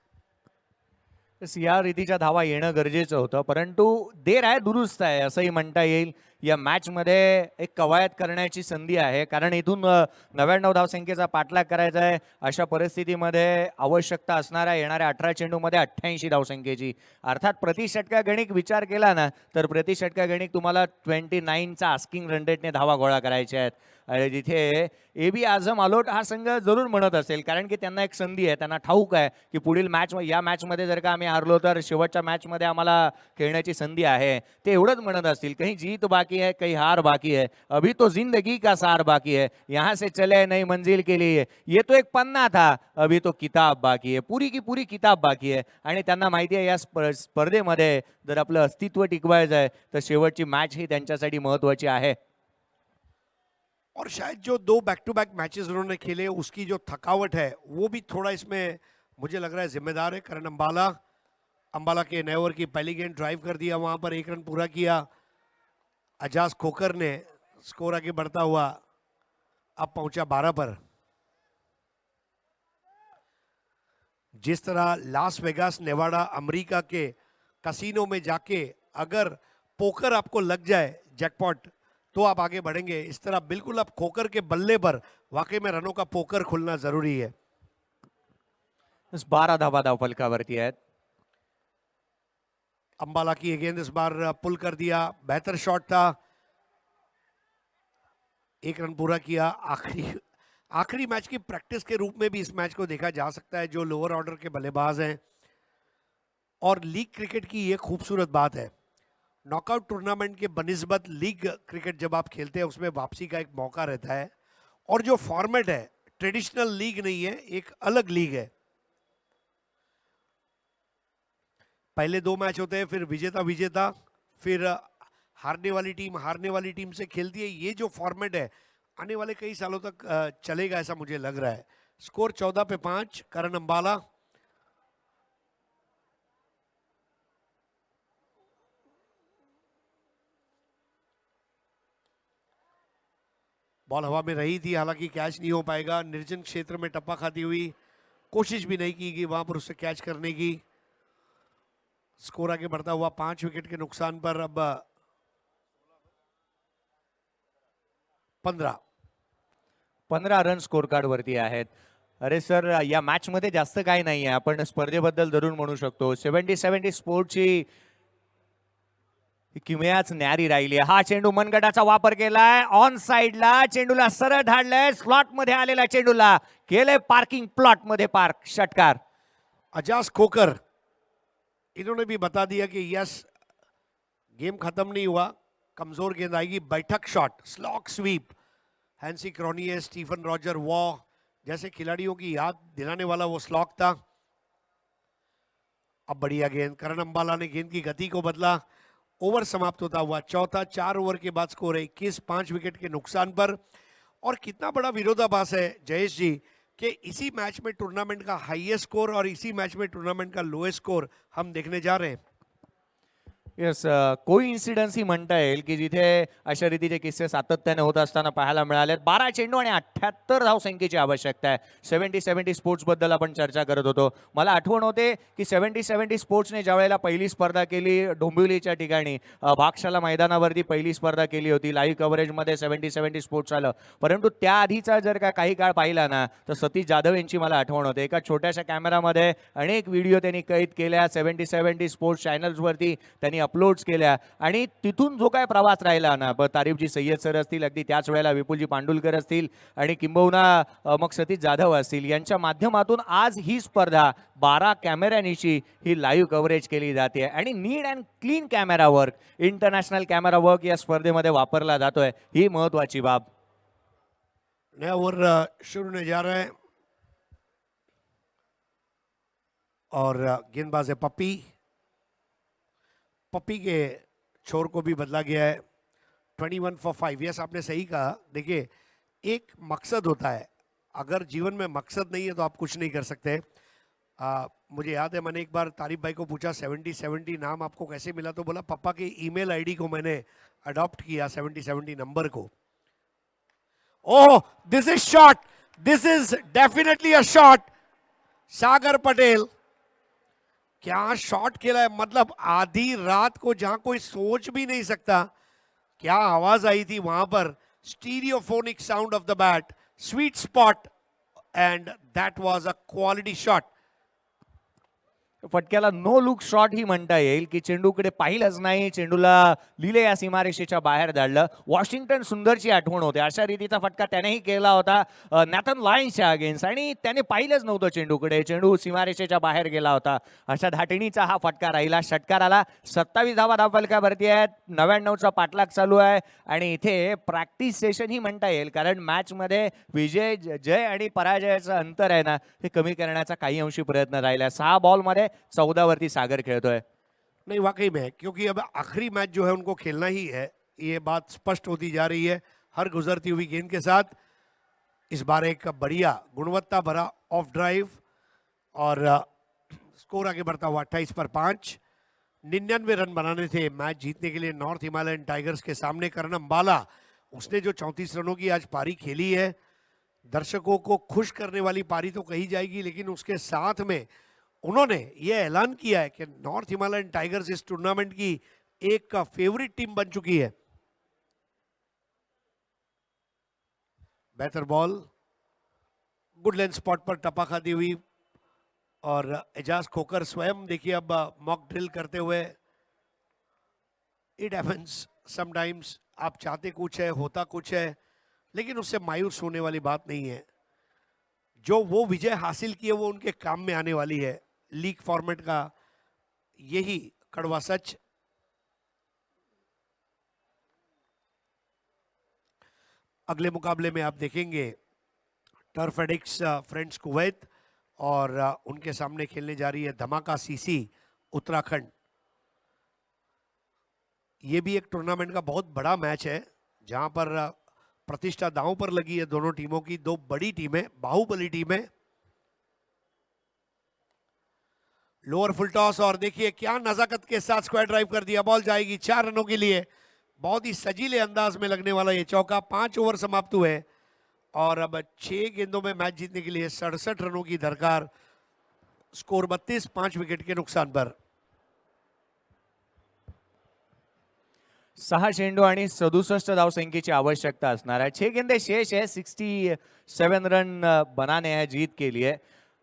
या रीतीच्या धावा येणं गरजेचं होतं, परंतु देर आहे दुरुस्त आहे असंही म्हणता येईल। या मॅचमध्ये एक कवायत करण्याची संधी आहे, कारण इथून 99 धावसंख्येचा पाठलाग करायचा आहे। अशा परिस्थितीमध्ये आवश्यकता असणाऱ्या येणाऱ्या 18 चेंडूमध्ये 88 धावसंख्येची, अर्थात प्रति षटका गणिक विचार केला ना तर प्रति षटका गणिक तुम्हाला 29चा आस्किंग रन रेटने धावा गोळा करायच्या आहेत। आणि जिथे एबी आझम अलोट हा संघ जरूर म्हणत असेल, कारण की त्यांना एक संधी आहे, त्यांना ठाऊक आहे की पुढील मॅच, या मॅचमध्ये जर का आम्ही हारलो तर शेवटच्या मॅचमध्ये आम्हाला खेळण्याची संधी आहे। ते एवढंच म्हणत असतील, कहीं जीत बाकी है, कहीं हार बाकी है, अभी तो जिंदगी का सार बाकी है, यहाँ से चले नई मंजिल के लिए, ये तो एक पन्ना था, अभी तो किताब बाकी है, पूरी की पूरी किताब बाकी है। आणि त्यांना माहिती आहे या स्पर्धेमध्ये जर आपलं अस्तित्व टिकवायचं आहे तर शेवटची मॅच ही त्यांच्यासाठी महत्त्वाची आहे। और शायद जो 2 बैक टू बैक मैचेस उन्होंने खेले, उसकी जो थकावट है वो भी थोड़ा इसमें मुझे लग रहा है जिम्मेदार है। करण अंबाला के नए ओवर की पहली गेंद ड्राइव कर दिया, वहां पर 1 रन पूरा किया। अजाज खोकर ने स्कोर आगे बढ़ता हुआ अब पहुंचा 12 पर। जिस तरह लास वेगास, नेवाडा, अमेरिका के कसिनो में जाके अगर पोकर आपको लग जाए जैकपॉट तो आप आगे बढ़ेंगे। इस तरह बिल्कुल आप खोकर के बल्ले पर वाकई में रनों का पोकर खुलना जरूरी है। 12 धावा धावफलकावरती आहेत. अंबाला की गेंद इस बार पुल कर दिया, बेहतर शॉट था, एक रन पूरा किया। आखिरी मैच की प्रैक्टिस के रूप में भी इस मैच को देखा जा सकता है। जो लोअर ऑर्डर के बल्लेबाज हैं, और लीग क्रिकेट की ये खूबसूरत बात है, नॉकआउट टूर्नामेंट के बनिस्बत लीग क्रिकेट जब आप खेलते हैं उसमें वापसी का एक मौका रहता है। और जो फॉर्मेट है ट्रेडिशनल लीग नहीं है, एक अलग लीग है। पहले 2 मैच होते हैं, फिर विजेता विजेता, फिर हारने वाली टीम से खेलती है। ये जो फॉर्मेट है आने वाले कई सालों तक चलेगा ऐसा मुझे लग रहा है। स्कोर 14 पे 5 करण अंबाला। बॉल हवा में रही थी, हालांकि कैच नहीं हो पाएगा। निर्जन क्षेत्र में टप्पा खाती हुई, कोशिश भी नहीं की वहां पर उससे कैच करने की। स्कोर आगे बढ़ता हुआ 5 विकेट के नुकसान पर अब 15 रन स्कोर कार्ड वरती आहेत. अरे सर, या मॅच मध्ये जास्त काही नाही आहे, आपण स्पर्धेबद्दल धरून म्हणू शकतो. 70-70 स्पोर्टची किमयाच न्यारी राहिली. हा चेंडू मनगटाचा वापर केलाय, ऑन साइडला चेंडूला सरळ धाडलंय, स्लॉट मध्ये आलेला चेंडूला केलंय पार्किंग प्लॉट मध्ये पार्क. षटकार. अजाज खोकर, इन्होंने भी बता दिया कि यस, गेम खत्म नहीं हुआ, कमजोर गेंद आएगी। बैठक shot, slog sweep, Hansie Cronje, Stephen Roger Waugh जैसे खिलाड़ियों की याद दिलाने वाला वो स्लॉक था। अब बढ़िया गेंद, करण अंबाला ने गेंद की गति को बदला। ओवर समाप्त होता हुआ चौथा, 4 ओवर के बाद स्कोर है 21, 5 विकेट के नुकसान पर। और कितना बड़ा विरोधाभास है जयेश जी कि इसी मैच में टूर्नामेंट का हाईएस्ट स्कोर और इसी मैच में टूर्नामेंट का लोएस्ट स्कोर हम देखने जा रहे हैं। येस, कोइन्सिडन्स ही म्हणता येईल की जिथे अशा रीतीचे किस्से सातत्याने होत असताना पाहायला मिळाले. 12 चेंडू आणि 78 धावसंख्येची आवश्यकता आहे. 70-70 स्पोर्ट्स बद्दल आपण चर्चा करत होतो. मला आठवण होते की 70-70 स्पोर्ट्सने ज्या वेळेला पहिली स्पर्धा केली डोंबिवलीच्या ठिकाणी, भागशाला मैदानावरती पहिली स्पर्धा केली होती. लाईव्ह कव्हरेजमध्ये 70-70 स्पोर्ट्स आलं. परंतु त्याआधीचा जर का काही काळ पाहिला ना, तर सतीश जाधव यांची मला आठवण होते. एका छोट्याशा कॅमेरामध्ये अनेक व्हिडिओ त्यांनी कैद केल्या. 70-70 स्पोर्ट्स चॅनल्सवरती त्यांनी अपलोड्स केल्या. आणि तिथून जो काय प्रवास राहिला ना, तारिफजी सय्यद सर असतील, अगदी त्याच वेळेला विपुलजी पांडुलकर असतील, आणि किंबहुना मग सतीश जाधव असतील, यांच्या माध्यमातून आज ही स्पर्धा 12 कॅमेऱ्यांची ही लाईव्ह कव्हरेज केली जाते. आणि neat and clean camera work, international camera work या स्पर्धेमध्ये वापरला जातोय, ही महत्वाची बाब. नया ओवर शुरू होने जा रहा है और गेंदबाज है पप्पी। पप्पी के छोर को भी बदला गया है। 21 for 5। यस, आपने सही कहा। देखिए, एक मकसद होता है, अगर जीवन में मकसद नहीं है तो आप कुछ नहीं कर सकते। मुझे याद है, मैंने एक बार तारिफ भाई को पूछा 70-70 नाम आपको कैसे मिला, तो बोला पापा के ईमेल आईडी को मैंने अडॉप्ट किया 70-70 नंबर को। Oh, this is shot, this is definitely a shot. Sagar Patel, क्या शॉट खेला है, मतलब आधी रात को जहां कोई सोच भी नहीं सकता, क्या आवाज आई थी वहां पर। Stereophonic sound of the bat, sweet spot, and that was a quality shot. फटक्याला नो लुक शॉट ही म्हणता येईल की चेंडूकडे पाहिलंच नाही, चेंडूला लिले या सीमारेषेच्या बाहेर धाडलं. वॉशिंग्टन सुंदरची आठवण होते. अशा रीतीचा फटका त्यानेही केला होता नॅथन लायन्सच्या अगेन्स्ट, आणि त्याने पाहिलंच नव्हतं चेंडूकडे, चेंडू सीमारेषेच्या बाहेर गेला होता. अशा धाटणीचा हा फटका राहिला. षटकाराला 27 धावा धावफलकावरती आहेत. 99चा पाठलाग चालू आहे. आणि इथे प्रॅक्टिस सेशन ही म्हणता येईल, कारण मॅचमध्ये जय आणि पराजयाचं अंतर आहे ना, ते कमी करण्याचा काही अंशी प्रयत्न राहिला. 6 बॉलमध्ये 14 वरती सागर खेळतोय. नहीं, वाकई में, क्योंकि अब आखिरी मैच जो है उनको खेलना ही है, ये बात स्पष्ट होती जा रही है हर गुजरती हुई गेंद के साथ। इस बार एक बढ़िया गुणवत्ता भरा ऑफ ड्राइव और स्कोर आगे बढ़ता हुआ 28 पर 5। 99 रन बनाने थे मैच जीतने के लिए नॉर्थ हिमालयन टाइगर्स के सामने। करण अंबाला, उसने जो 34 रनों की आज पारी खेली है, दर्शकों को खुश करने वाली पारी तो कही जाएगी, लेकिन उसके साथ में उन्होंने ये ऐलान किया है कि नॉर्थ हिमालयन टाइगर्स इस टूर्नामेंट की एक फेवरेट टीम बन चुकी है। बेहतर बॉल, गुड लेंथ स्पॉट पर टपा खाती हुई, और एजाज खोकर स्वयं देखिए अब मॉक ड्रिल करते हुए। इट हैपेंस समटाइम्स, आप चाहते कुछ है, होता कुछ है, लेकिन उससे मायूस होने वाली बात नहीं है। जो वो विजय हासिल की है वो उनके काम में आने वाली है। लीग फॉर्मेट का यही कड़वा सच। अगले मुकाबले में आप देखेंगे टर्फ एडिक्स फ्रेंड्स कुवैत, और उनके सामने खेलने जा रही है धमाका सीसी उत्तराखंड। ये भी एक टूर्नामेंट का बहुत बड़ा मैच है, जहां पर प्रतिष्ठा दांव पर लगी है दोनों टीमों की। दो बड़ी टीमें, बाहुबली टीमें। लोअर फुल टॉस, और देखिए क्या नजाकत के साथ स्क्वायर ड्राइव कर दिया। बॉल जाएगी 4 रनों के लिए। बहुत ही सजीले अंदाज में लगने वाला ये चौका। 5 ओवर समाप्त हुए और अब 6 गेंदों में मैच जीतने के लिए 67 रनों की दरकार। स्कोर 32, 5 विकेट के नुकसान पर। 6 चेंडू आणि 67 धावसंख्येची आवश्यकता असणार आहे। 6 गेंदे शेष है, 67 रन बनाने हैं जीत के लिए।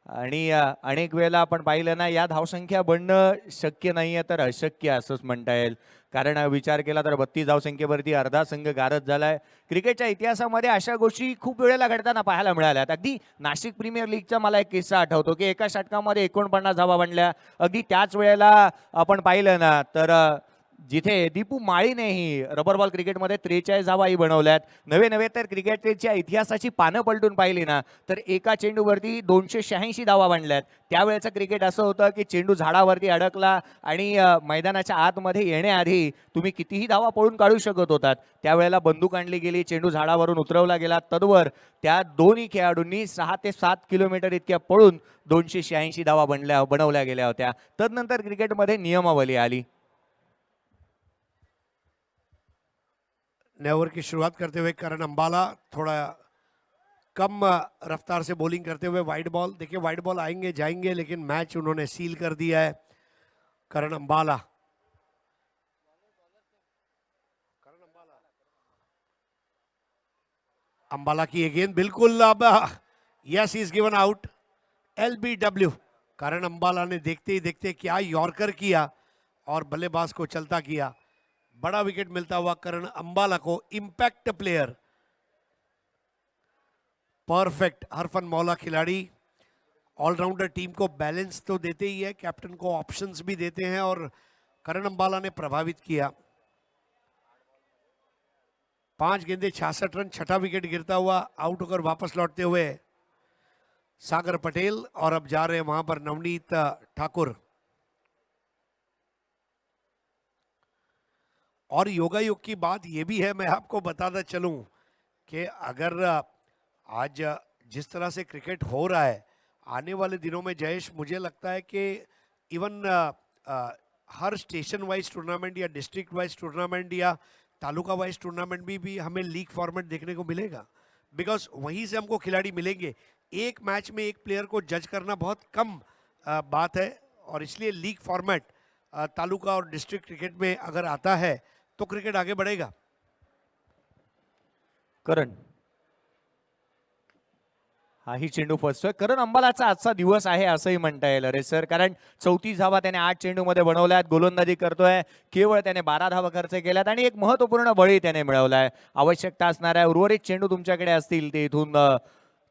आणि अनेक वेळेला आपण पाहिलं ना, या धावसंख्या बनणं शक्य नाहीये तर अशक्य असंच म्हणता येईल। कारण विचार केला तर 32 धावसंख्येवरती अर्धा संघ गारद झालाय। क्रिकेटच्या इतिहासामध्ये अशा गोष्टी खूप वेळेला घडताना पाहायला मिळाल्यात। अगदी नाशिक प्रीमियर लीगचा मला एक किस्सा आठवतो की एका षटकामध्ये 49 धावा बनल्या। अगदी त्याच वेळेला आपण पाहिलं ना तर जिथे दीपू माळीनेही रबर बॉल क्रिकेटमध्ये 43 धावाही बनवल्यात। नवे नवे तर क्रिकेटच्या इतिहासाची पानं पलटून पाहिली ना तर एका चेंडूवरती 286 धावा बनल्यात। त्यावेळेचं क्रिकेट असं होतं की चेंडू झाडावरती अडकला आणि मैदानाच्या आतमध्ये येण्याआधी तुम्ही कितीही धावा पळून काढू शकत होतात। त्यावेळेला बंदूक आणली गेली, चेंडू झाडावरून उतरवला गेला, तदवर त्या दोन्ही खेळाडूंनी 6 ते 7 किलोमीटर इतक्या पळून 286 धावा बनवल्या गेल्या होत्या। तदनंतर क्रिकेटमध्ये नियमावली आली। नए ओवर की शुरुआत करते हुए करण अंबाला थोड़ा कम रफ्तार से बॉलिंग करते हुए वाइड बॉल। देखिए वाइड बॉल आएंगे जाएंगे, लेकिन मैच उन्होंने सील कर दिया है करण अंबाला। अंबाला की अगेन बिल्कुल, अब yes is given out. LBW। करण अंबाला ने देखते ही देखते क्या यॉर्कर किया और बल्लेबाज को चलता किया। बड़ा विकेट मिलता हुआ करण अंबाला को। इंपैक्ट प्लेयर, परफेक्ट हरफन मौला खिलाड़ी। ऑलराउंडर टीम को बैलेंस तो देते ही है, कैप्टन को ऑप्शंस भी देते हैं, और करण अंबाला ने प्रभावित किया। 5 गेंदे 66 रन, 6ठा विकेट गिरता हुआ आउट होकर वापस लौटते हुए सागर पटेल, और अब जा रहे हैं वहां पर नवनीत ठाकुर। और योगा योग की बात यह भी है, मैं आपको बताता चलूं कि अगर आज जिस तरह से क्रिकेट हो रहा है, आने वाले दिनों में जयेश मुझे लगता है कि इवन हर स्टेशन वाइज टूर्नामेंट या डिस्ट्रिक्ट वाइज टूर्नामेंट या तालुका वाइज टूर्नामेंट भी हमें लीग फॉर्मेट देखने को मिलेगा। बिकॉज वहीं से हमको खिलाड़ी मिलेंगे। एक मैच में एक प्लेयर को जज करना बहुत कम बात है, और इसलिए लीग फॉर्मेट तालुका और डिस्ट्रिक्ट क्रिकेट में अगर आता है तो क्रिकेट आगे बढ़ेगा। करण हाही चेंडू फसतोय। करण अंबालाचा आजचा दिवस आहे असंही म्हणता येईल रे सर, कारण 34 धावा त्याने 8 चेंडूमध्ये बनवल्यात। गोलंदाजी करतोय, केवळ त्याने 12 धावा खर्च केल्यात आणि एक महत्त्वपूर्ण बळी त्याने मिळवलाय। आवश्यकता असणाऱ्या उर्वरित चेंडू तुमच्याकडे असतील ते इथून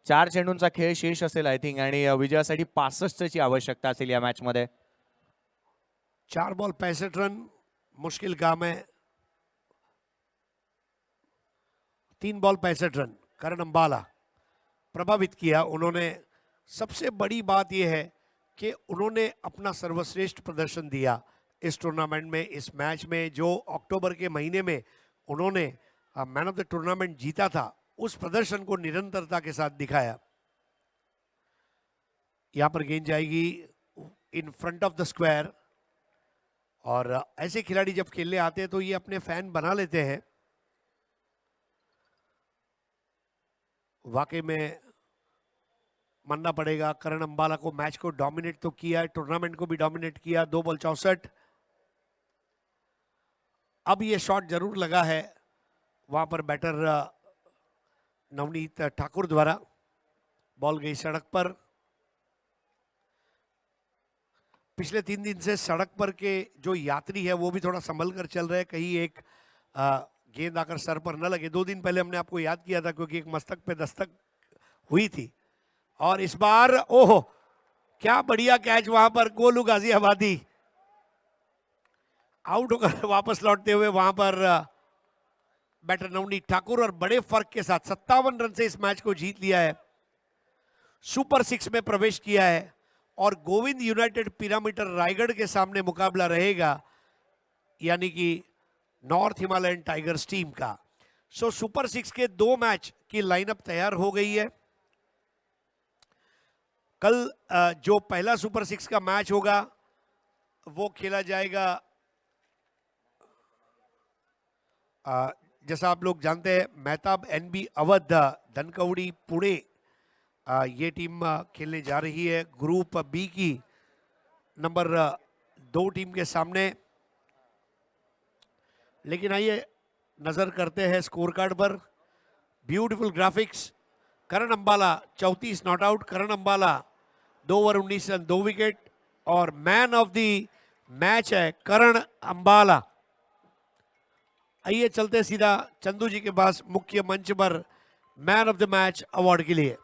4 चेंडूंचा खेळ शेष असेल आय थिंक, आणि विजयासाठी 65 ची आवश्यकता असेल या मॅच मध्ये। 4 बॉल 65 रन मुश्किल काम है। 3 बॉल 65 रन करण अंबाला प्रभावित किया उन्होंने। सबसे बड़ी बात यह है कि उन्होंने अपना सर्वश्रेष्ठ प्रदर्शन दिया इस टूर्नामेंट में, इस मैच में। जो अक्टूबर के महीने में उन्होंने मैन ऑफ द टूर्नामेंट जीता था, उस प्रदर्शन को निरंतरता के साथ दिखाया। यहां पर गेंद जाएगी in front of the square, और ऐसे खिलाड़ी जब खेलने आते हैं तो ये अपने फैन बना लेते हैं। वाकई में मानना पड़ेगा, करण अंबाला को मैच को डोमिनेट तो किया है, टूर्नामेंट को भी डोमिनेट किया। 2 बॉल 64। अब ये शॉट जरूर लगा है वहां पर बैटर नवनीत ठाकुर द्वारा। बॉल गई सड़क पर। पिछले 3 दिन से सड़क पर के जो यात्री है वो भी थोड़ा संभल कर चल रहे हैं, कहीं एक गेंद आकर सर पर न लगे। 2 दिन पहले हमने आपको याद किया था क्योंकि एक मस्तक पे दस्तक हुई थी। और इस बार ओहो क्या बढ़िया कैच वहां पर, गोलू गाजियाबादी आउट होकर वापस लौटते हुए वहां पर बैटर नवनीत ठाकुर, और बड़े फर्क के साथ 57 रन से इस मैच को जीत लिया है, सुपर 6 में प्रवेश किया है। और गोविंद यूनाइटेड पिरामिडर रायगढ़ के सामने मुकाबला रहेगा, यानी कि नॉर्थ हिमालयन टाइगर्स टीम का। सो सुपर 6 के 2 मैच की लाइनअप तैयार हो गई है। कल जो पहला सुपर 6 का मैच होगा वो खेला जाएगा, जैसा आप लोग जानते हैं, मेहताब एनबी अवध धनकवड़ी पुणे ये टीम खेलने जा रही है ग्रुप बी की नंबर 2 टीम के सामने। लेकिन आइए नजर करते हैं score card per. Beautiful graphics. Karan Ambala 34 not out. Karan Ambala 2 over 19 run 2 wicket, और मैन ऑफ द मैच है करण अंबाला। आइए चलते सीधा चंदू जी के पास मुख्य मंच पर man of the match award के लिए।